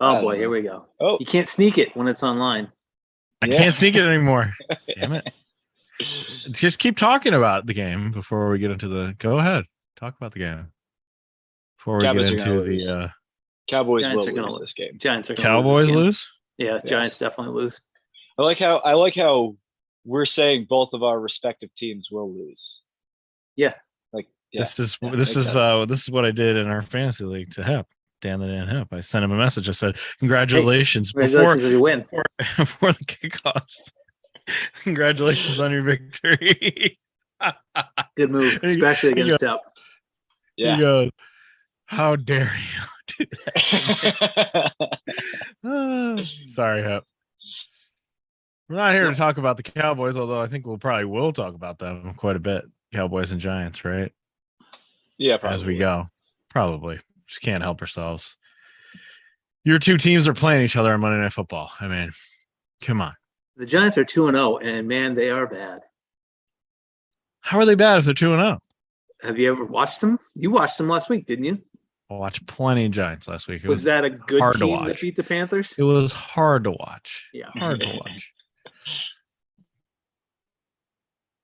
Oh boy, here we go. Oh, You can't sneak it when it's online. I can't sneak it anymore. Damn it. Just keep talking about the game before we get into the. Go ahead, talk about the game before we Cowboys get are gonna into lose. the. Cowboys Giants are will gonna lose this game. Giants are gonna Cowboys lose. lose. Yeah, Yes. Giants definitely lose. I like how we're saying both of our respective teams will lose. Yeah. Like yeah, This is makes sense. this is what I did in our fantasy league to Hip, Dan the Dan Hip. I sent him a message. I said, "Congratulations, Congratulations on your win. before the kickoffs. Congratulations on your victory." Good move, especially against Tep. Yeah. He goes, "How dare you?" Sorry, Hep. We're not here to talk about the Cowboys, although I think we'll talk about them quite a bit. Cowboys and Giants, right? Yeah, probably. As we go. Probably. Just can't help ourselves. Your two teams are playing each other on Monday Night Football. I mean, come on. The Giants are 2-0, and man, they are bad. How are they bad if they're 2-0? Have you ever watched them? You watched them last week, didn't you? I watched plenty of Giants last week. Was that a good hard to team watch. that beat the Panthers? It was hard to watch. Yeah. Hard to watch.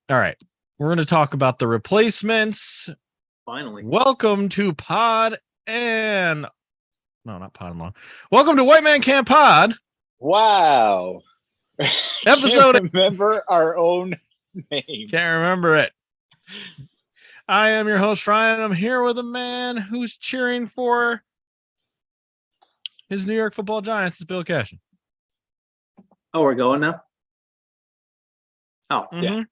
All right. We're going to talk about the replacements. Finally. Welcome to Pod and... No, not Pod and Long. Welcome to White Man Can't Pod. Wow. Episode... Can't remember our own name. Can't remember it. I am your host, Ryan. I'm here with a man who's cheering for his New York Football Giants. It's Bill Cashin. Oh, we're going now? Oh, Yeah.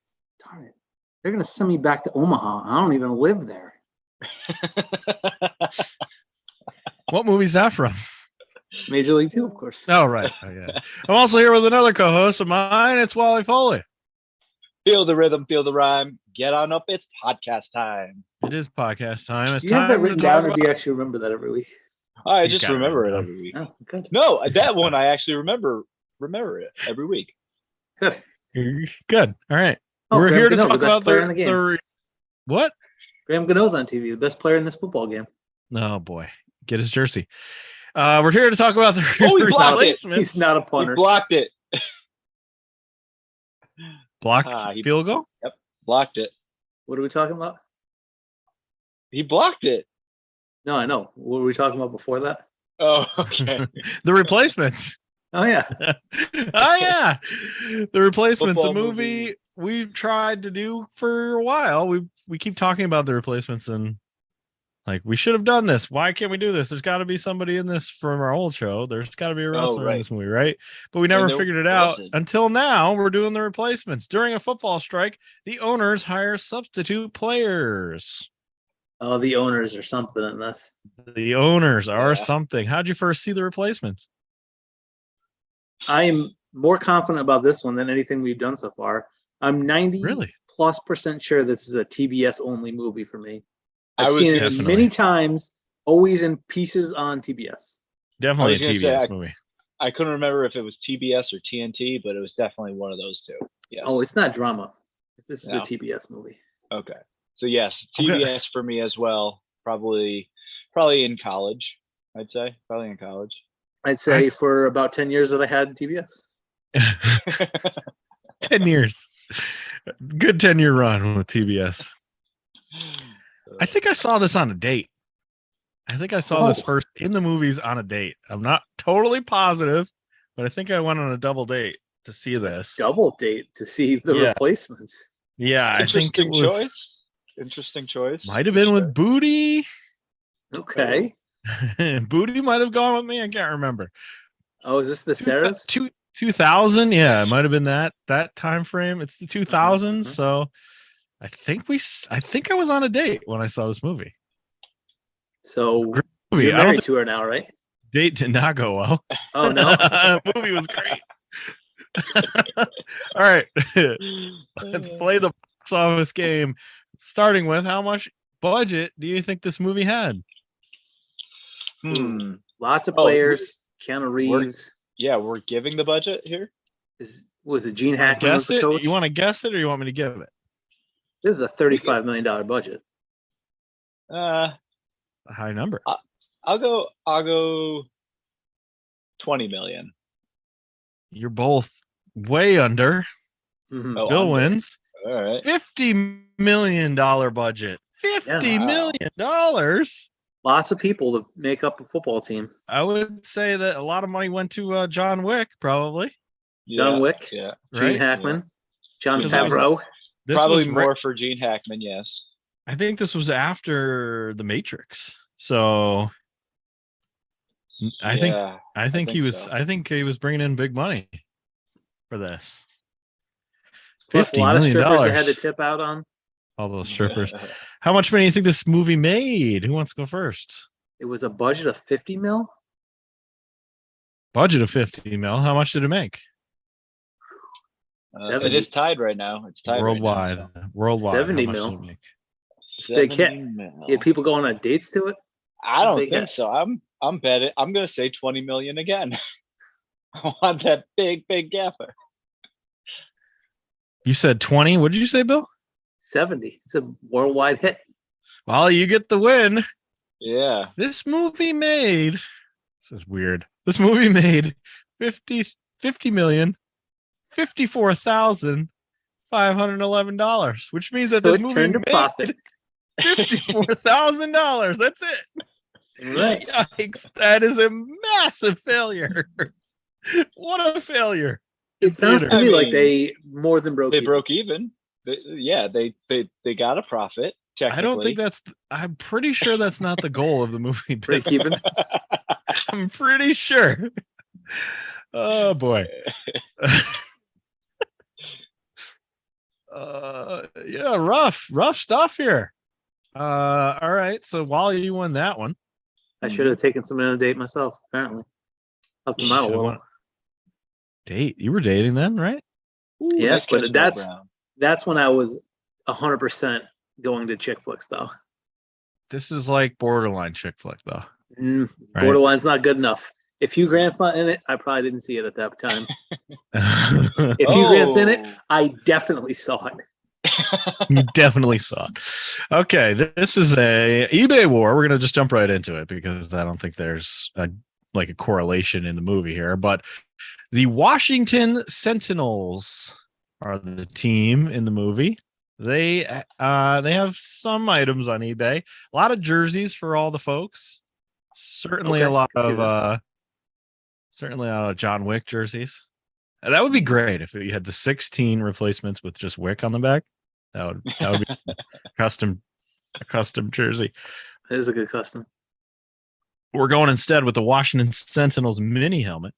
darn it. They're going to send me back to Omaha. I don't even live there. What movie's that from? Major League 2, of course. Oh, right. Oh, yeah. I'm also here with another co-host of mine. It's Wally Foley. Feel the rhythm, feel the rhyme. Get on up. It's podcast time. It is podcast time. It's Do you have time that written to down, talk or do you actually remember that every week? I He's just got it remember it written every week. Oh, good. No, that one I actually remember it every week. Good. Good. All right. Oh, We're Graham here to Gano, talk the best about player in the game. What? Graham Gano's on TV, the best player in this football game. Oh, boy. Get his jersey. We're here to talk about the Oh, he blocked it. replacements. He's not a He punter. blocked it. Blocked he- field goal? Blocked it. What are we talking about? He blocked it. No, I know. What were we talking about before that? Oh, okay. The replacements. Oh, yeah. Oh yeah, the replacements, Football a movie we've tried to do for a while. We keep talking about the replacements and like we should have done this. Why can't we do this? There's got to be somebody in this from our old show. There's got to be a wrestler in right. this movie, right? But we never there figured it out wasn't. until now. We're doing the replacements during a football strike. The owners hire substitute players. Oh, the owners or something in this. The owners are Yeah. something. How'd you first see the replacements? I am more confident about this one than anything we've done so far. I'm 90 Really? plus % sure this is a TBS only movie for me. I I've was seen it definitely- many times, always in pieces on TBS. Definitely a was gonna say, TBS movie. I couldn't remember if it was TBS or TNT, but it was definitely one of those two. Yes. Oh, it's not drama. This is No. a TBS movie. Okay. So yes, Okay. TBS for me as well. Probably in college, I'd say. Probably in college. I'd say for about 10 years that I had TBS. 10 years. Good 10-year run with TBS. I think I saw this on a date. I think I saw this Oh. first in the movies on a date. I'm not totally positive, but I think I went on a double date to see this. Double date to see the Yeah. replacements. Yeah, I think it Interesting was choice. Interesting choice. might have been with Booty. Okay. Booty might have gone with me. I can't remember. Oh, is this the Sarahs? 2000, yeah, it might have been that time frame. It's the 2000s, Mhm. so I think I was on a date when I saw this movie. So Movie, you're I don't married think to her now, right? date did not go well. Oh, no. Movie was great. All right, let's play the box office game. Starting with how much budget do you think this movie had? Lots of Oh, players. Keanu Reeves. Yeah, we're giving the budget here. Was it Gene Hackman was Guess the it. coach? You want to guess it, or you want me to give it? This is a $35 million budget. Uh, A high number. I'll go 20 million. You're both way under. Mhm. Oh, Bill under. wins. All right. $50 million budget. $50 Wow. million dollars. Lots of people to make up a football team. I would say that a lot of money went to John Wick, probably. John Yeah, Wick, Yeah. Gene Right? Hackman, John Gene Favreau. This Probably was more for Gene Hackman. Yes. I think this was after The Matrix. So I think Yeah. I think he think was so. I think he was bringing in big money for this. Plus a $50 lot of million. strippers they had to tip out on. All those strippers. How much money do you think this movie made? Who wants to go first? It was a budget of 50 mil. Budget of 50 mil. How much did it make? It 70. is tied right now. It's tied Worldwide. Right now, Worldwide. 70 how much mil. did it make? so. Big hit. 70 mil. You had people going on dates to it. I don't big think hit. so. I'm betting. I'm gonna say 20 million again. I want that big gaffer. You said 20. What did you say, Bill? 70. It's a worldwide hit. Well, you get the win. Yeah. This movie made, this is weird. This movie made 50 million, $54,511, which means that So this it movie turned a made profit. $54,000. That's it. Right. Yikes. That is a massive failure. What a failure. It sounds to I me like mean, they more than broke They even. broke even. They got a profit. I don't think I'm pretty sure that's not the goal of the movie. Break even. I'm pretty sure. Oh boy. Yeah, rough stuff here. All right. So Wally, you won that one. I should have taken someone on a date myself, apparently. Helped them out a Should've little. won. Date. You were dating then, right? Yeah, Nice but catch, that's Mel Brown. that's when I was 100% going to chick flicks, though. This is like borderline chick flick, though. Right. Borderline's not good enough. If Hugh Grant's not in it, I probably didn't see it at that time. If Hugh Grant's in it, I definitely saw it. You definitely saw it. Okay, this is a eBay war. We're gonna just jump right into it because I don't think there's a correlation in the movie here. But the Washington Sentinels are the team in the movie. They have some items on eBay. A lot of jerseys for all the folks. Certainly Okay, a lot can see of John Wick jerseys. And that would be great if you had the 16 replacements with just Wick on the back. That would be a custom jersey. It is a good custom. We're going instead with the Washington Sentinels mini helmet.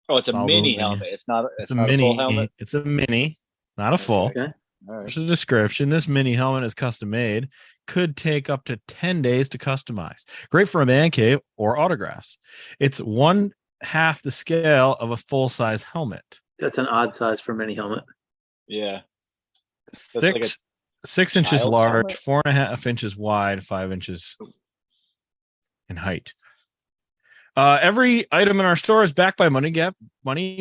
Oh, it's a Follow mini me. helmet. It's not It's a not mini. a full helmet. It's a mini, not a full. Okay. All right. There's a description. This mini helmet is custom made. Could take up to 10 days to customize. Great for a man cave or autographs. It's 1/2 the scale of a full size helmet. That's an odd size for mini helmet. Yeah. That's like a 6 inches child's large, helmet? 4.5 inches wide, 5 inches in height. Every item in our store is backed by money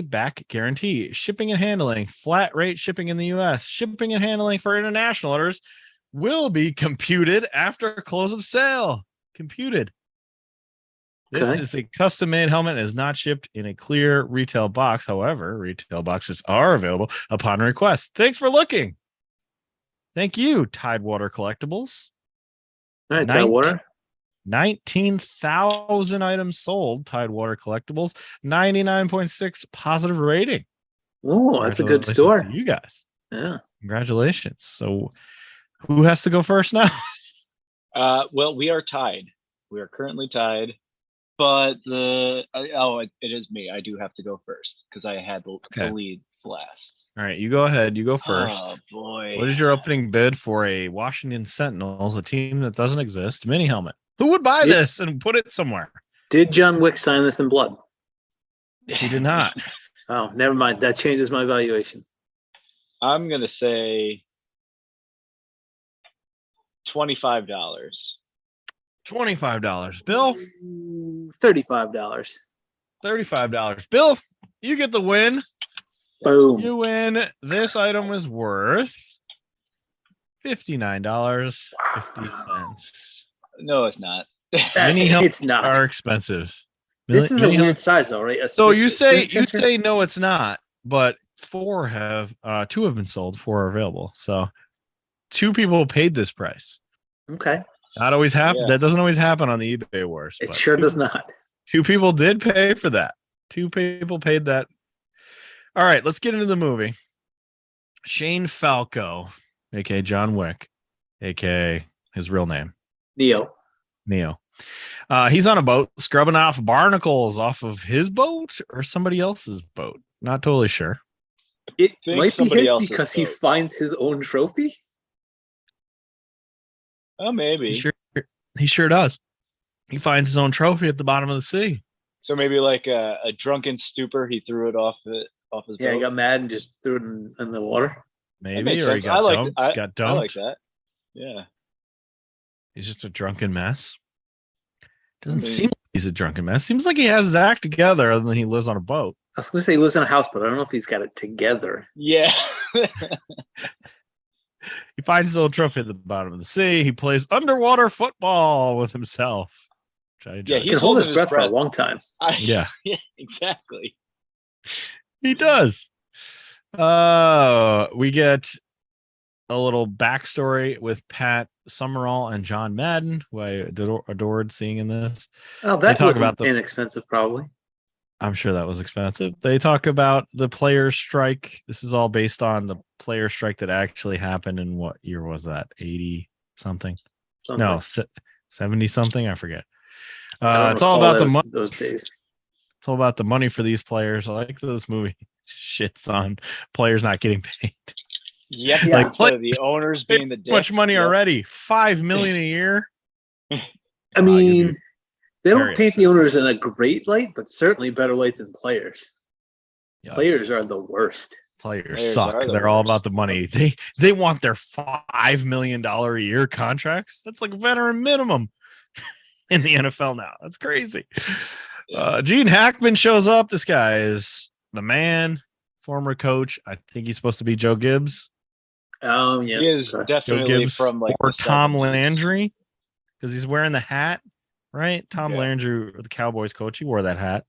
back guarantee. Shipping and handling, flat rate shipping in the U.S. Shipping and handling for international orders will be computed after close of sale. Computed. This Okay. is a custom-made helmet and is not shipped in a clear retail box. However, retail boxes are available upon request. Thanks for looking. Thank you, Tidewater Collectibles. All right, Tidewater. 19,000 items sold, Tidewater Collectibles, 99.6 positive rating. Oh, that's a good Congratulations store. to you guys. Yeah. Congratulations. So who has to go first now? Well, we are tied. We are currently tied. But it is me. I do have to go first because I had the lead last. All right, you go ahead. You go first. Oh boy. What is your opening bid for a Washington Sentinels, a team that doesn't exist, mini helmet? Who would buy this and put it somewhere? Did John Wick sign this in blood? He did not. Oh, never mind. That changes my valuation. I'm gonna say $25. $25. Bill? $35. $35. Bill, you get the win. Boom. You win. This item was worth $59.50. No, it's not. Mini helmets It's not. are expensive. This is a million- weird size, though, right? So you six say center? no, it's not, but two have been sold, 4 are available. So 2 people paid this price. Okay, Not always happen. Yeah. That doesn't always happen on the eBay wars. it but sure 2 does not. 2 people did pay for that. 2 people paid that. All right, let's get into the movie. Shane Falco, aka John Wick, aka his real name, Neo. He's on a boat scrubbing off barnacles off of his boat or somebody else's boat. Not totally sure. It Think might be somebody his else's because he boat. finds his own trophy. Oh, maybe. He sure does. He finds his own trophy at the bottom of the sea. So maybe like a drunken stupor, he threw it off his Yeah, boat. he got mad and just threw it in the water. Maybe, makes or he sense. got I like dumped. I- got I like dumped. that. Yeah. He's just a drunken mess. Doesn't I mean- seem like he's a drunken mess. Seems like he has his act together, other than he lives on a boat. I was going to say he lives in a house, but I don't know if he's got it together. Yeah. He finds his old trophy at the bottom of the sea. He plays underwater football with himself. Which I enjoy. Yeah, He He's can hold his holding his breath for a breath. long time. Yeah, Yeah, exactly. he does. We get a little backstory with Pat Summerall and John Madden, who I adored seeing in this. Oh, They that talk was about the- inexpensive, probably. I'm sure that was expensive. They talk about the players' strike. This is all based on the player strike that actually happened in what year was that? 80 something? Something. No, 70 something. I forget. I don't It's all recall about the those- money. those days. It's all about the money for these players. I like that this movie shits on players not getting paid. Yep. Yeah. Like the owners being the Too much dicks. money Yep. already. $5 million a year. I you'd mean, be they don't very paint upset. the owners in a great light, but certainly better light than players. Yikes. Players are the worst. Players Players suck. are the They're all worst. about the money. They want their $5 million a year contracts. That's like veteran minimum in the NFL now. That's crazy. Gene Hackman shows up. This guy is the man, former coach. I think he's supposed to be Joe Gibbs. Yeah. He is okay. Joe definitely Gibbs from like or the Tom 70s. Landry because he's wearing the hat, right? Tom Yeah. Landry, the Cowboys coach, he wore that hat.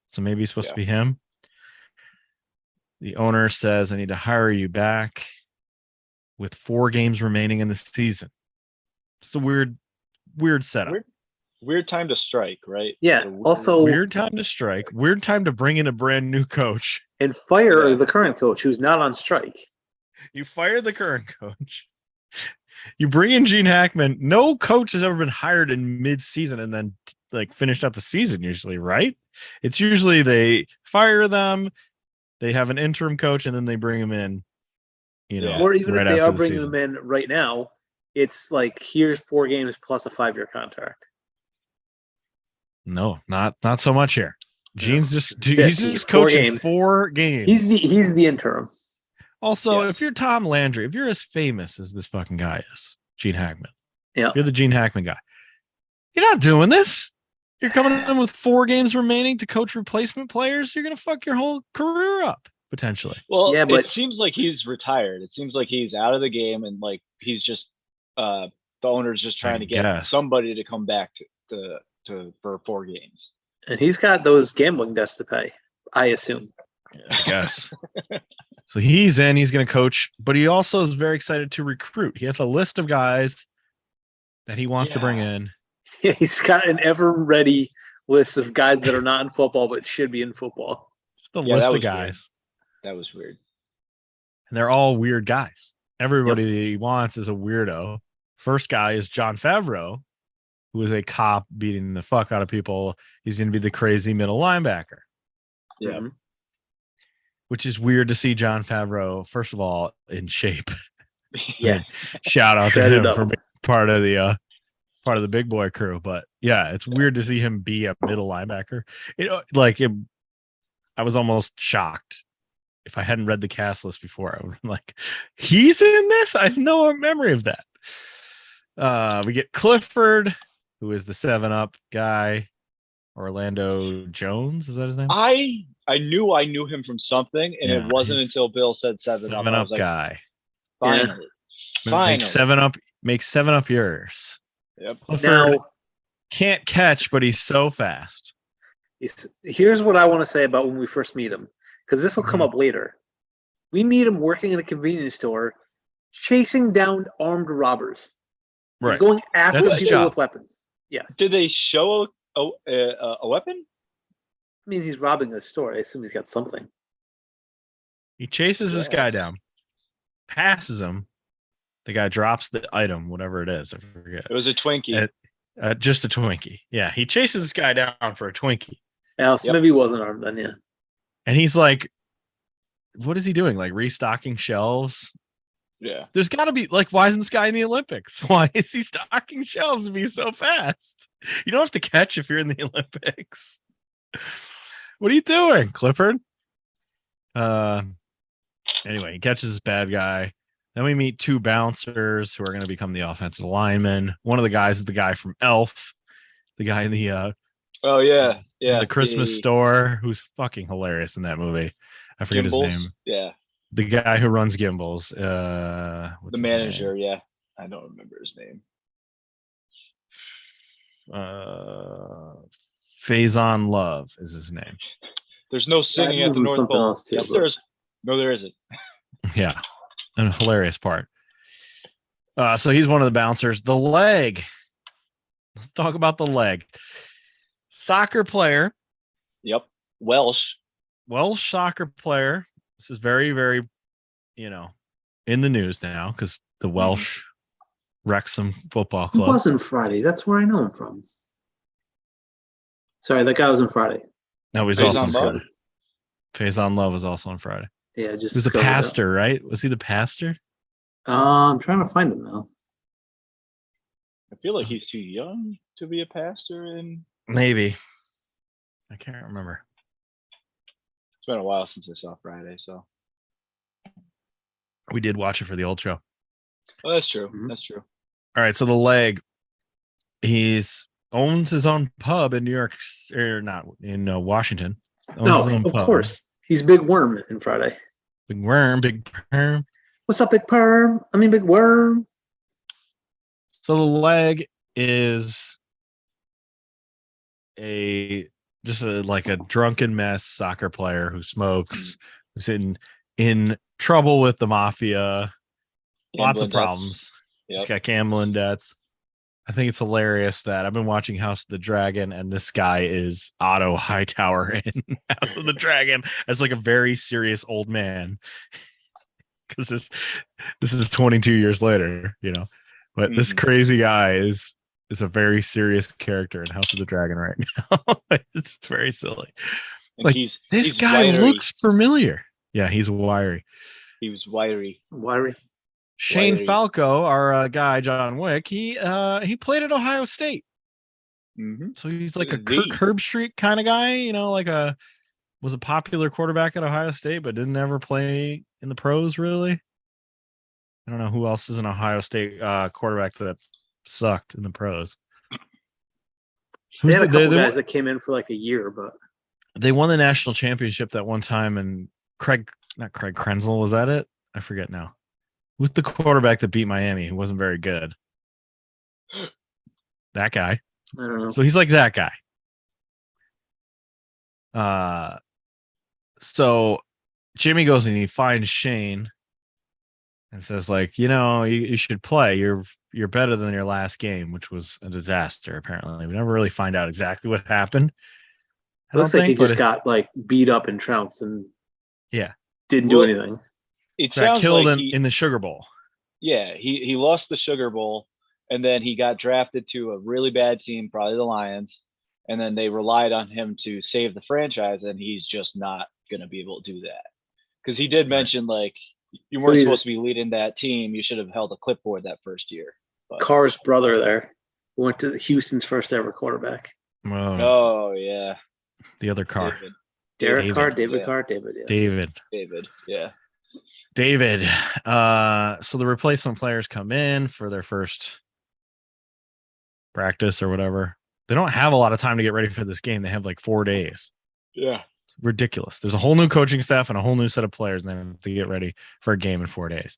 So maybe he's supposed to Yeah. be him. The owner says, I need to hire you back with 4 games remaining in the season. It's a weird setup. Weird time to strike, right? Yeah, It's a weird- also- Weird time to strike. Weird time to bring in a brand new coach. And fire Yeah. the current coach who's not on strike. You fire the current coach. You bring in Gene Hackman. No coach has ever been hired in mid-season and then like finished out the season usually, right? It's usually they fire them, they have an interim coach, and then they bring him in. You know, Yeah. Or even right if they after are the bringing season. them in right now, it's like here's 4 games plus a 5-year contract. No, not so much here. Gene's just That's it. he's just 4 coaching games. 4 games. He's the interim. Also, Yes. if you're Tom Landry, if you're as famous as this fucking guy is, Gene Hackman, Yeah. you're the Gene Hackman guy. You're not doing this. You're coming in with 4 games remaining to coach replacement players. You're gonna fuck your whole career up potentially. Well, Yeah, but- it seems like he's retired. It seems like he's out of the game, and like he's just the owner's just trying I to get guess. somebody to come back to for 4 games. And he's got those gambling debts to pay, I assume. I guess. So he's in. He's gonna coach, but he also is very excited to recruit. He has a list of guys that he wants to bring Yeah. in. He's got an ever ready list of guys that are not in football but should be in football. Just a Yeah, list that of was guys. weird. That was weird. And they're all weird guys. Everybody that he wants is a weirdo. First guy is John Favreau, who is a cop beating the fuck out of people. He's going to be the crazy middle linebacker, Yeah. Mhm. which is weird to see John Favreau, first of all, in shape. Yeah. Shout out to Shredded him up. for being part of the big boy crew. But yeah, it's weird to see him be a middle linebacker. I was almost shocked. If I hadn't read the cast list before, I would have been like, he's in this? I have no memory of that. We get Clifford, who is the 7-Up guy. Orlando Jones, is that his name? I knew him from something, and Yeah, it wasn't he's until Bill said 7-Up. I 7-Up was like, guy. finally, Make finally. 7-Up yours. Yep. Clifford Now, can't catch, but he's so fast. Here's what I want to say about when we first meet him, because this will come Mhm. up later. We meet him working in a convenience store, chasing down armed robbers. He's Right. going after That's his people job. with weapons. Yes. Did they show a weapon? I mean, he's robbing a store. I assume he's got something. He chases this guy Yes. down, passes him. The guy drops the item, whatever it is. I forget. It was a Twinkie. Just a Twinkie. Yeah, he chases this guy down for a Twinkie. Else, Yep. maybe he wasn't armed then, yeah. And he's like, what is he doing? Like restocking shelves? Yeah. There's got to be, like, why isn't this guy in the Olympics? Why is he stocking shelves to be so fast? You don't have to catch if you're in the Olympics. What are you doing, Clifford? Anyway, he catches this bad guy. Then we meet two bouncers who are going to become the offensive linemen. One of the guys is the guy from Elf, the guy in the Oh yeah. Yeah. the Christmas store, who's fucking hilarious in that movie. I forget Gimbals. his name. Yeah. The guy who runs Gimbals. What's The his manager. name? Yeah. I don't remember his name. Faison Love is his name. There's no singing at the movie was North something Pole. else, too, Yes, but- there is. No, there isn't. Yeah. And a hilarious part. So he's one of the bouncers. The leg. Let's talk about the leg. Soccer player, Yep. Welsh. Welsh soccer player. This is very, very, in the news now because the Welsh Wrexham Football He Club. wasn't Friday. That's where I know him from. Sorry, that guy was on Friday. No, he's Faison also on Love? Friday. Faison Love was also on Friday. Yeah, just He was a scrolled it up. pastor, right? Was he the pastor? I'm trying to find him now. I feel like he's too young to be a pastor, and Maybe. I can't remember. it's been a while since I saw Friday. So, We did watch it for the old show. oh, that's true. Mhm. That's true. All right, so the leg, owns his own pub in New York, or not in Washington. Owns his No, own of pub. course. He's Big Worm in Friday. Big worm, big perm. What's up, Big Perm? I mean, Big Worm. So the leg is like a drunken mess soccer player who smokes, who's in trouble with the mafia, lots of Gambling debts. problems. Yep. He's got gambling debts. I think it's hilarious that I've been watching House of the Dragon, and this guy is Otto Hightower in House of the Dragon as like a very serious old man. Because this is 22 years later, But this Mhm. crazy guy is a very serious character in House of the Dragon right now. It's very silly. And Like, he's This he's guy wiry. looks familiar. Yeah, he's wiry. He was wiry. Wiry. Shane Wiry. Falco, our guy John Wick, he played at Ohio State. Mm-hmm. So he's like a The- Kirk Herbstreit kind of guy, was a popular quarterback at Ohio State, but didn't ever play in the pros really. I don't know who else is an Ohio State quarterback that sucked in the pros. They had a couple they, guys that came in for like a year, but they won the national championship that one time, and not Craig Krenzel, was that it? I forget now. Who's the quarterback that beat Miami who wasn't very good? That guy. I don't know. So he's like that guy. So Jimmy goes and he finds Shane and says, like, you should play. You're better than your last game, which was a disaster. Apparently, we never really find out exactly what happened. Looks like he but just got like beat up and trounced and Yeah. didn't do Well, anything. It got sounds killed like in the Sugar Bowl. yeah, he lost the Sugar Bowl, and then he got drafted to a really bad team, probably the Lions, and then they relied on him to save the franchise, and he's just not going to be able to do that because he did Right. mention like you weren't he's- supposed to be leading that team. You should have held a clipboard that first year. But, Carr's brother there went to Houston's first ever quarterback. Oh, oh yeah, the other car. David, Derek David. Carr, David Yeah. Carr, David. Yeah. David. yeah. So the replacement players come in for their first practice or whatever. They don't have a lot of time to get ready for this game. They have like 4 days. Yeah. It's ridiculous. There's a whole new coaching staff and a whole new set of players, and they have to get ready for a game in 4 days.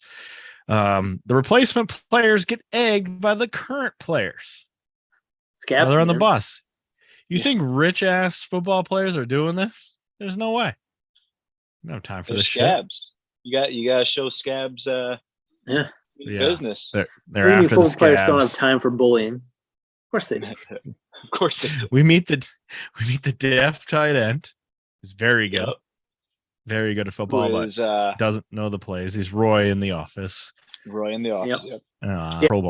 The replacement players get egged by the current players. Scab While they're on the man. bus. You think rich ass football players are doing this? There's no way. No time for They're this shit. scabs. You gotta show scabs Yeah. Yeah. business. They're What do you mean after the football players don't have scabs. time for bullying? Of course they do. Of course they do. We meet the deaf tight end. He's very good. Yep. Very good at football, Who but is doesn't know the plays. He's Roy in The Office. Roy in the office. Yep. Yep. Pro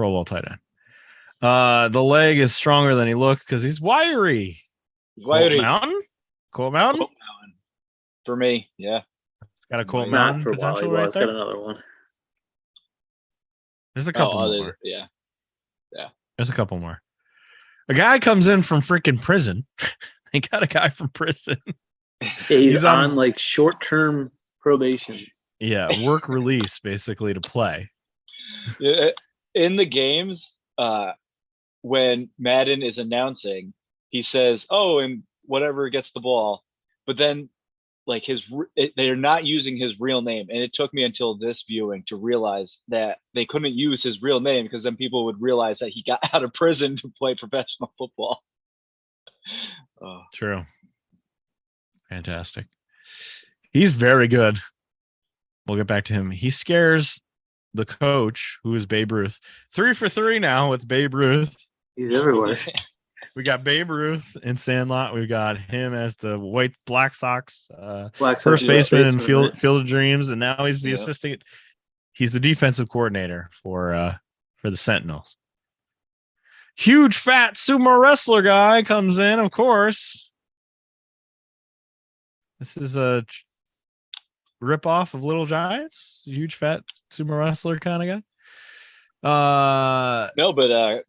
Bowl tight end. The leg is stronger than he looked because he's wiry. Wiry. Colt Mountain. Colt Mountain. For me, yeah. It's got a Colt Not Mountain Not for a while. He potential right was. Got there. another one. There's a couple Oh, more. yeah. There's a couple more. A guy comes in from freaking prison. They got a guy from prison. Yeah, he's He's on- on like short-term probation. Yeah, work release basically to play. Yeah, in the games, when Madden is announcing, he says, "Oh, and whatever gets the ball," but then like they're not using his real name, and it took me until this viewing to realize that they couldn't use his real name because then people would realize that he got out of prison to play professional football. Oh, True. Fantastic. He's very good. We'll get back to him. He scares the coach, who is Babe Ruth. 3 for 3 now with Babe Ruth. He's everywhere. We got Babe Ruth in Sandlot. We've got him as the Black Sox Black Sox first baseman in right? Field of Dreams, and now he's the Yep. assistant. He's the defensive coordinator for the Sentinels. Huge fat sumo wrestler guy comes in, of course. This is a rip off of Little Giants. Huge fat sumo wrestler kind of guy. no, but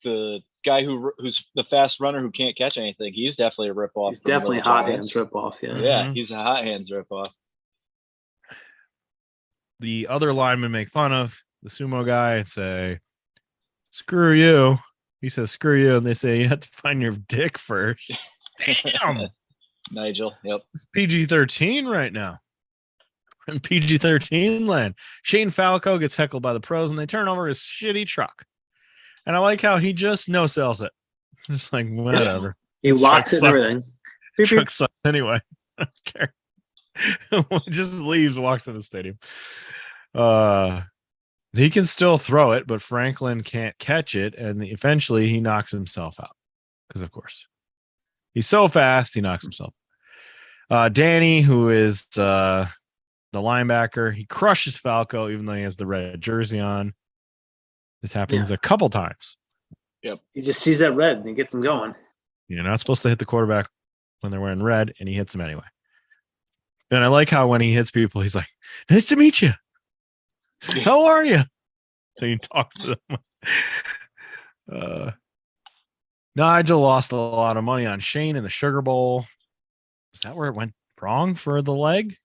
the guy who's the fast runner who can't catch anything, he's definitely a ripoff. He's from definitely Little hot Giants. hands rip-off. Yeah. Yeah, Mhm. he's a hot hands ripoff. The other linemen make fun of the sumo guy and say, "Screw you." He says, "Screw you," and they say, "You have to find your dick first." Damn. Nigel. Yep. It's PG-13 right now. In PG-13 land. Shane Falco gets heckled by the pros and they turn over his shitty truck. And I like how he just no sells it. Just like, whatever. He locks it and sucks. everything. Beep, beep. Truck sucks anyway. I don't care. Just leaves, walks to the stadium. He can still throw it, but Franklin can't catch it. And eventually he knocks himself out. Because, of course, he's so fast, he knocks himself. Danny, who is the linebacker, he crushes Falco, even though he has the red jersey on. This happens a couple times. He just sees that red and he gets him going. You're not supposed to hit the quarterback when they're wearing red, and he hits them anyway. And I like how when he hits people, he's like, "Nice to meet you. How are you?" And he talks to them. Nigel lost a lot of money on Shane in the Sugar Bowl. Is that where it went wrong for the leg?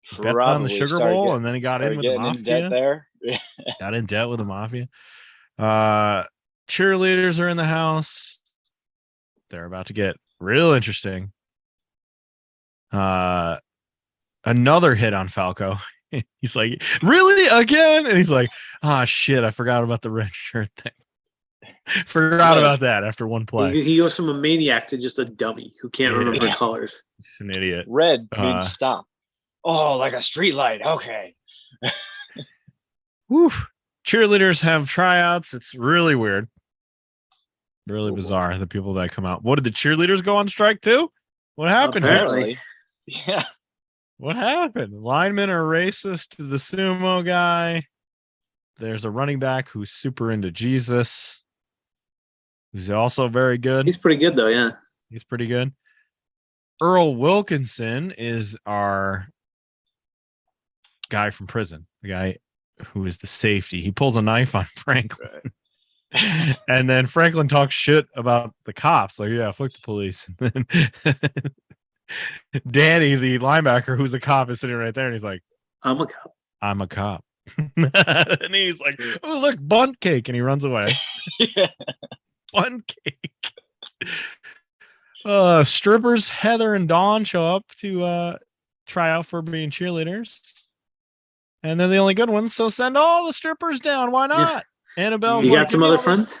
He bet on the Probably Sugar started Bowl, get- and then he got in started with the getting in debt mafia. there. Got in debt with the mafia. Cheerleaders are in the house. They're about to get real interesting. Another hit on Falco. He's like, "Really? Again?" And he's like, "Ah, shit, I forgot about the red shirt thing. Forgot about that after one play." He goes from a maniac to just a dummy who can't remember Yeah. colors. He's an idiot. Red means stop. Oh, like a street light. Okay. Woo. Cheerleaders have tryouts. It's really weird. Really Oh, boy. bizarre, the people that come out. What, did the cheerleaders go on strike too? What happened here? Apparently. Yeah. What happened? Linemen are racist to the sumo guy. There's a running back who's super into Jesus, who's also very good. He's pretty good though, yeah. He's pretty good. Earl Wilkinson is our guy from prison, the guy who is the safety. He pulls a knife on Franklin. And then Franklin talks shit about the cops. Like, yeah, fuck the police. And then Danny, the linebacker, who's a cop, is sitting right there, and he's like, I'm a cop. "I'm a cop." And he's like, "Oh, look, bunt cake," and he runs away. Yeah. Bunt cake. Strippers Heather and Dawn show up to try out for being cheerleaders, and they're the only good ones. So send all the strippers down. Why not? Annabelle, You got some other friends?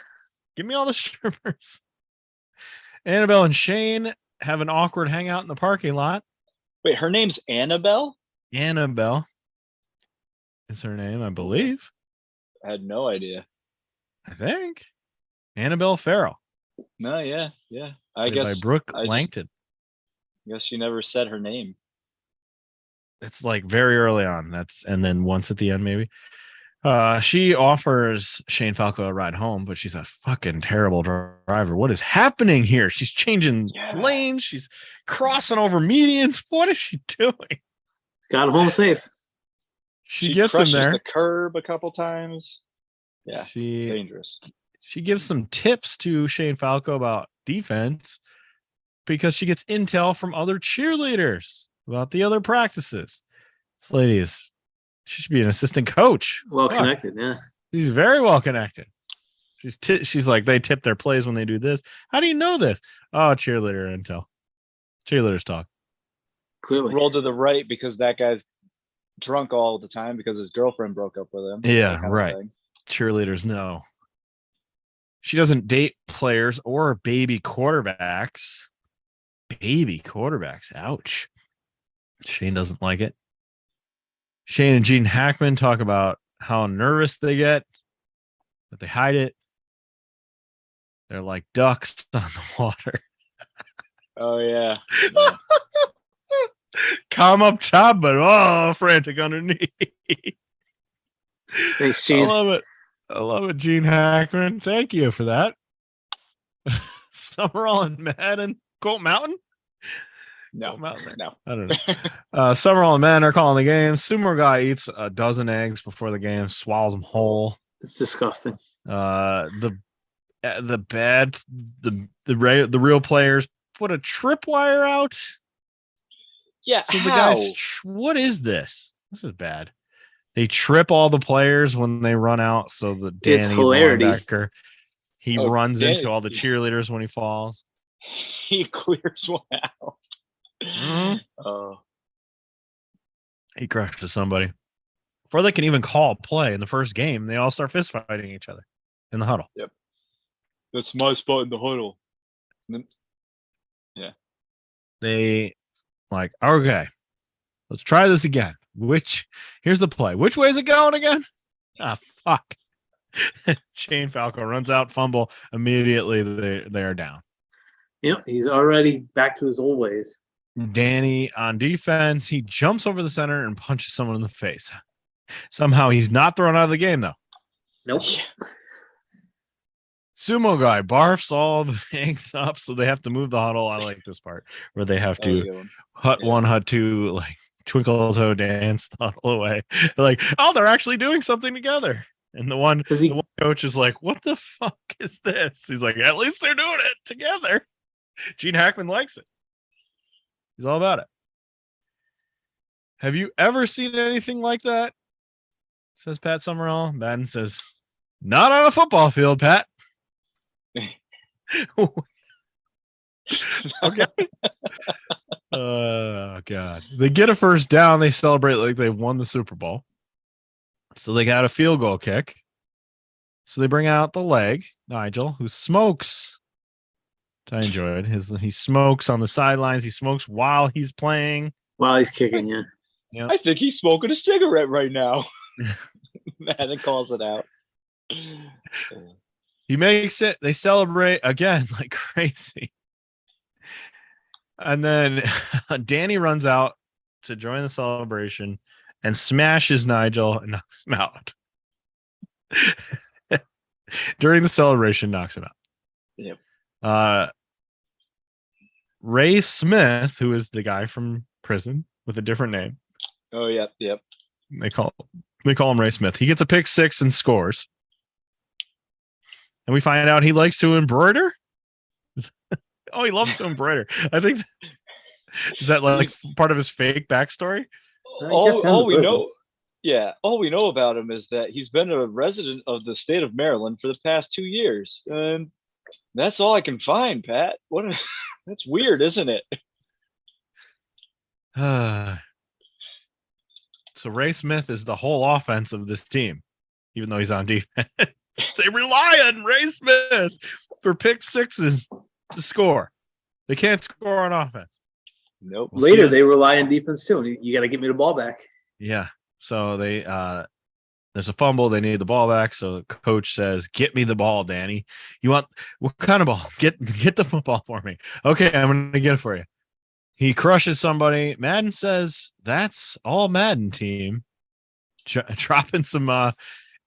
Give me all the strippers. Annabelle and Shane have an awkward hangout in the parking lot. Wait, her name's Annabelle? Annabelle is her name, I believe. I had no idea. I think. Annabelle Farrell. No, yeah. I Played by guess Brooke I just- Langton. guess she never said her name. It's like very early on. And then once at the end, maybe. She offers Shane Falco a ride home, but she's a fucking terrible driver. What is happening here? She's changing lanes. She's crossing over medians. What is she doing? Got him home safe. She gets him crushes there. the curb a couple times. Yeah, She dangerous. gives some tips to Shane Falco about defense because she gets intel from other cheerleaders about the other practices. This lady she should be an assistant coach. Well Fuck. connected, yeah. She's very well connected. She's like, they tip their plays when they do this. How do you know this? Oh, cheerleader intel. Cheerleaders talk. Clearly. Roll to the right because that guy's drunk all the time because his girlfriend broke up with him. Yeah, that kind of right. thing. Cheerleaders know. She doesn't date players or baby quarterbacks. Baby quarterbacks. Ouch. Shane doesn't like it. Shane and Gene Hackman talk about how nervous they get, but they hide it. They're like ducks on the water. Oh yeah. Calm up top, but frantic underneath. Thanks, I Gene. love it, Gene Hackman. Thank you for that. Summerall and Madden. Colt Mountain? No, Mountain. no. I don't know. Summerall and Madden are calling the game. Sumo guy eats a dozen eggs before the game, swallows them whole. It's disgusting. The real players put a tripwire out. Yeah, So the how? guys, what is this? This is bad. They trip all the players when they run out. So the It's Danny hilarity. linebacker, he Oh, runs Danny- into all the cheerleaders when he falls. He clears one out. Mhm. Oh, He crushes somebody. Before they can even call a play in the first game, they all start fist fighting each other in the huddle. that's my spot in the huddle. They like, okay, let's try this again. Here's the play. Which way is it going again? Ah, fuck. Shane Falco runs out, fumble. Immediately they are down. Yep, he's already back to his old ways. Danny on defense, he jumps over the center and punches someone in the face. Somehow he's not thrown out of the game though. Nope. Sumo guy barfs all the eggs up, so they have to move the huddle. I like this part where they have to good one. hut Yeah. one, hut two, like twinkle toe dance the huddle away. They're like, oh, they're actually doing something together. And the one coach is like, what the fuck is this? He's like, at least they're doing it together. Gene Hackman likes it. He's all about it. Have you ever seen anything like that? Says Pat Summerall. Madden says, not on a football field, Pat. Okay. Oh, God. They get a first down. They celebrate like they won the Super Bowl. So they got a field goal kick. So they bring out the leg, Nigel, who smokes. Which I enjoyed. He smokes on the sidelines. He smokes while he's playing. While he's kicking, yeah. Yeah. I think he's smoking a cigarette right now. Madden calls it out. He makes it. They celebrate again like crazy. And then Danny runs out to join the celebration and smashes Nigel and knocks him out. During the celebration, knocks him out. Yep. Ray Smith, who is the guy from prison with a different name. Oh, yep. They call him Ray Smith. He gets a pick six and scores. And we find out he likes to embroider. Oh, he loves to embroider. I think is that like part of his fake backstory? All we know, all we know about him is that he's been a resident of the state of Maryland for the past 2 years, and that's all I can find. Pat, that's weird, isn't it? So Ray Smith is the whole offense of this team, even though he's on defense. They rely on Ray Smith for pick sixes to score. They can't score on offense. Nope. We'll see Later, this- they rely on defense too. And you got to get me the ball back. Yeah. So they there's a fumble. They need the ball back. So the coach says, "Get me the ball, Danny. You want what kind of ball? Get the football for me." Okay, I'm gonna get it for you. He crushes somebody. Madden says, "That's all Madden team." Dropping some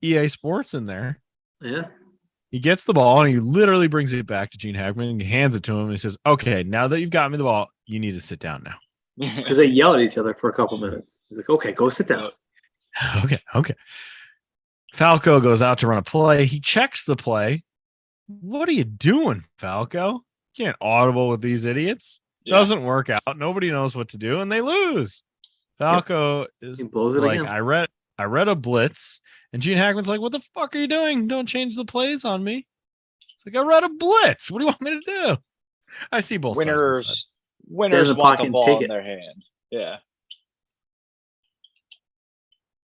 EA Sports in there. Yeah. He gets the ball and he literally brings it back to Gene Hackman and he hands it to him and he says, "Okay, now that you've got me the ball, you need to sit down now." Because they yell at each other for a couple minutes. He's like, okay, go sit down. Okay. Falco goes out to run a play. He checks the play. What are you doing, Falco? You can't audible with these idiots. Yeah. Doesn't work out. Nobody knows what to do, and they lose. Falco is He blows it like, again. I read a blitz, and Gene Hackman's like, "What the fuck are you doing? Don't change the plays on me." It's like, I read a blitz. What do you want me to do? I see both sides of this side. Winners the want pocket the and ball take in it. their hand. Yeah.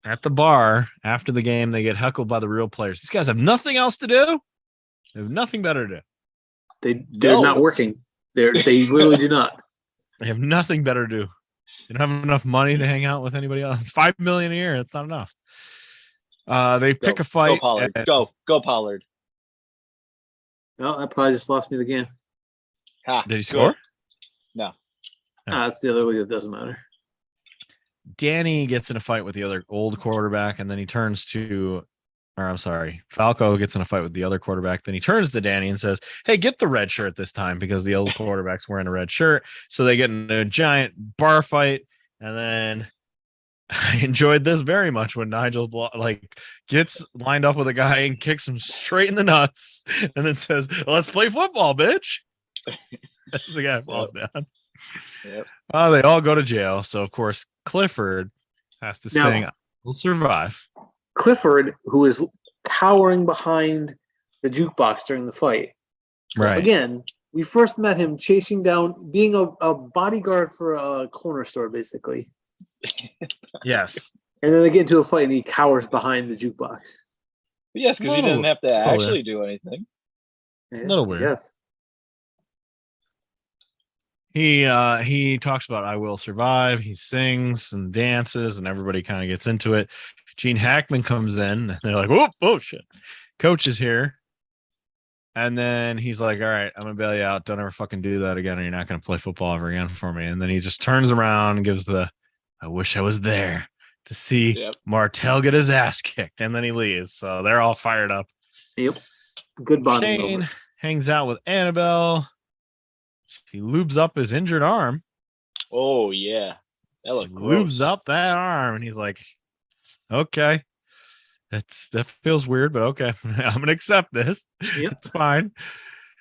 At the bar after the game, they get heckled by the real players. These guys have nothing else to do. They have nothing better to do. They're No. not working. They literally do not. They have nothing better to do. They don't have enough money to hang out with anybody else. $5 million a year. That's not enough. They pick a fight. Go Pollard. Go Pollard. No, that probably just lost me the game. Ha, Did he good. score? No. That's the other league that doesn't matter. Danny gets in a fight with the other old quarterback, and then he turns to, or I'm sorry, Falco gets in a fight with the other quarterback. Then he turns to Danny and says, "Hey, get the red shirt this time," because the old quarterback's wearing a red shirt. So they get in a giant bar fight, and then I enjoyed this very much when Nigel gets lined up with a guy and kicks him straight in the nuts, and then says, "Let's play football, bitch." As the guy falls down. Yep. They all go to jail. So of course Clifford has to Now- sing "We'll Survive." Clifford, who is cowering behind the jukebox during the fight. Right. Again, we first met him chasing down, being a bodyguard for a corner store, basically. Yes. And then they get into a fight and he cowers behind the jukebox. Yes, because he didn't have to yeah. actually do anything. Yeah, Little weird. Yes. He talks about "I will survive." He sings and dances, and everybody kind of gets into it. Gene Hackman comes in, and they're like, "Oh shit, Coach is here." And then he's like, "All right, I'm gonna bail you out. Don't ever fucking do that again, or you're not gonna play football ever again for me." And then he just turns around and gives the, "I wish I was there to see Yep. Martell get his ass kicked," and then he leaves. So they're all fired up. Yep. Good bonding Shane moment. hangs out with Annabelle. She lubes up his injured arm. Oh yeah. That She looked gross. lubes up that arm, and he's like, "Okay, that feels weird, but okay, I'm gonna accept this. Yep. It's fine."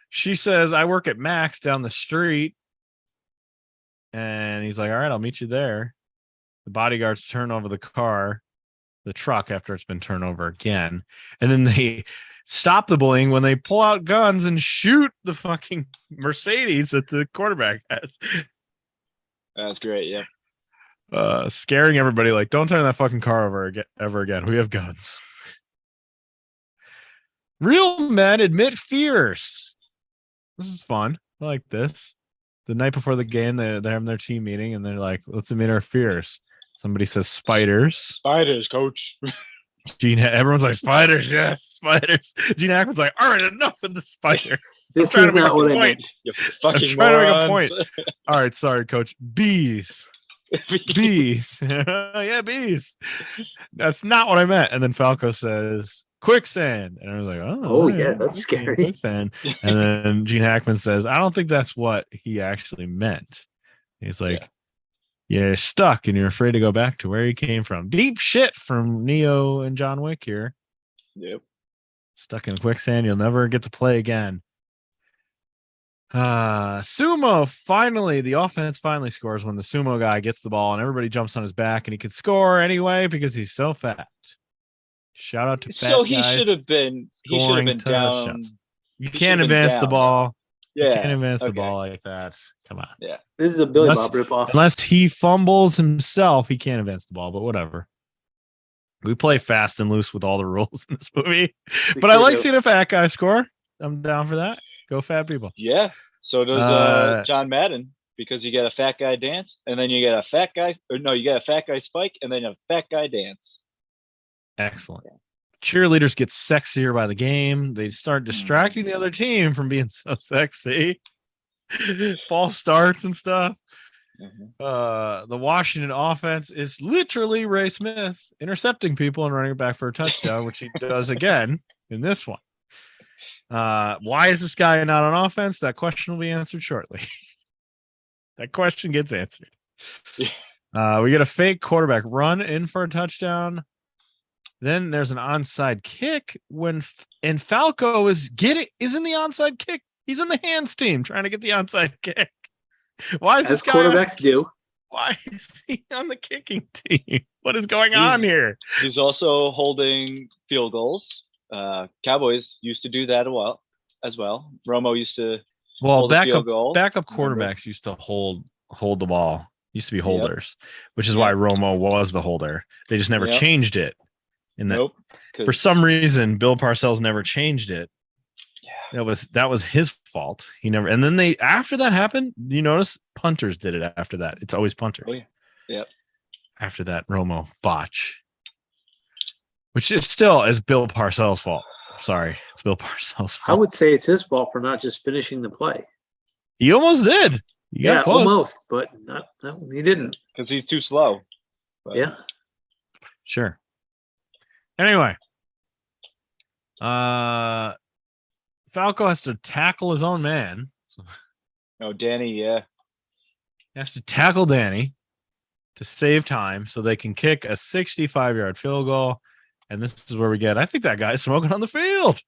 She says, "I work at Max down the street," and he's like, "All right, I'll meet you there." The bodyguards turn over the truck after it's been turned over again, and then they stop the bullying when they pull out guns and shoot the fucking Mercedes that the quarterback has. That's great. Yeah. Scaring everybody like, "Don't turn that fucking car over ever again. We have guns." Real men admit fears. This is fun. I like this. The night before the game, they're having their team meeting and they're like, "Let's admit our fears." Somebody says spiders. Spiders, coach. Everyone's like, "Spiders, yes, spiders." Gene Hackman's like, "All right, enough with the spiders." This trying is to make not a what I point. meant. You fucking trying to make a morons. point. All right, sorry, coach. Bees. Bees. Yeah, bees. That's not what I meant. And then Falco says quicksand. And I was like, Oh, yeah, yeah, that's scary. Quicksand. And then Gene Hackman says, "I don't think that's what he actually meant." He's like, "You're stuck and you're afraid to go back to where you came from." Deep shit from Neo and John Wick here. Yep. Stuck in quicksand, you'll never get to play again. Sumo the offense finally scores when the sumo guy gets the ball and everybody jumps on his back and he can score anyway because he's so fat. Shout out to fat So he guys should have been. He should have scoring been down. touchdowns. You he can't should've been advance the down. ball. Yeah. You can't advance the okay. ball like that. Come on. This is a Billy Unless- Bob ripoff. Unless he fumbles himself, he can't advance the ball, but whatever. We play fast and loose with all the rules in this movie. We But I sure like do. seeing a fat guy score. I'm down for that. Go fat people. Yeah. So does Uh, John Madden, because you get a fat guy dance, and then you get a fat guy, or no, you get a fat guy spike, and then a fat guy dance. Excellent. Cheerleaders get sexier by the game. They start distracting the other team from being so sexy. False starts and stuff. The Washington offense is literally Ray Smith intercepting people and running it back for a touchdown, which he does again in this one. Why is this guy not on offense? That question will be answered shortly. That question gets answered. We get a fake quarterback run in for a touchdown. Then there's an onside kick and Falco is in the onside kick. He's in the hands team trying to get the onside kick. Why is this guy quarterbacks do? Why is he on the kicking team? What is going on here? He's also holding field goals. Cowboys used to do that as well. Romo used to hold a field goal. Backup quarterbacks used to hold the ball. Used to be holders, which is why Romo was the holder. They just never changed it. For some reason, Bill Parcells never changed it. Yeah, that was his fault. He never. And then after that happened, you notice punters did it after that. It's always punters. Oh yeah. Yep. After that Romo botch, which is still is Bill Parcells' fault. Sorry, it's Bill Parcells' fault. I would say it's his fault for not just finishing the play. He almost did. Yeah, almost, but not. He didn't because he's too slow. But. Yeah. Sure. Anyway, Falco has to tackle his own man. Oh, Danny, yeah. He has to tackle Danny to save time so they can kick a 65-yard field goal. And this is where we get, I think that guy's smoking on the field.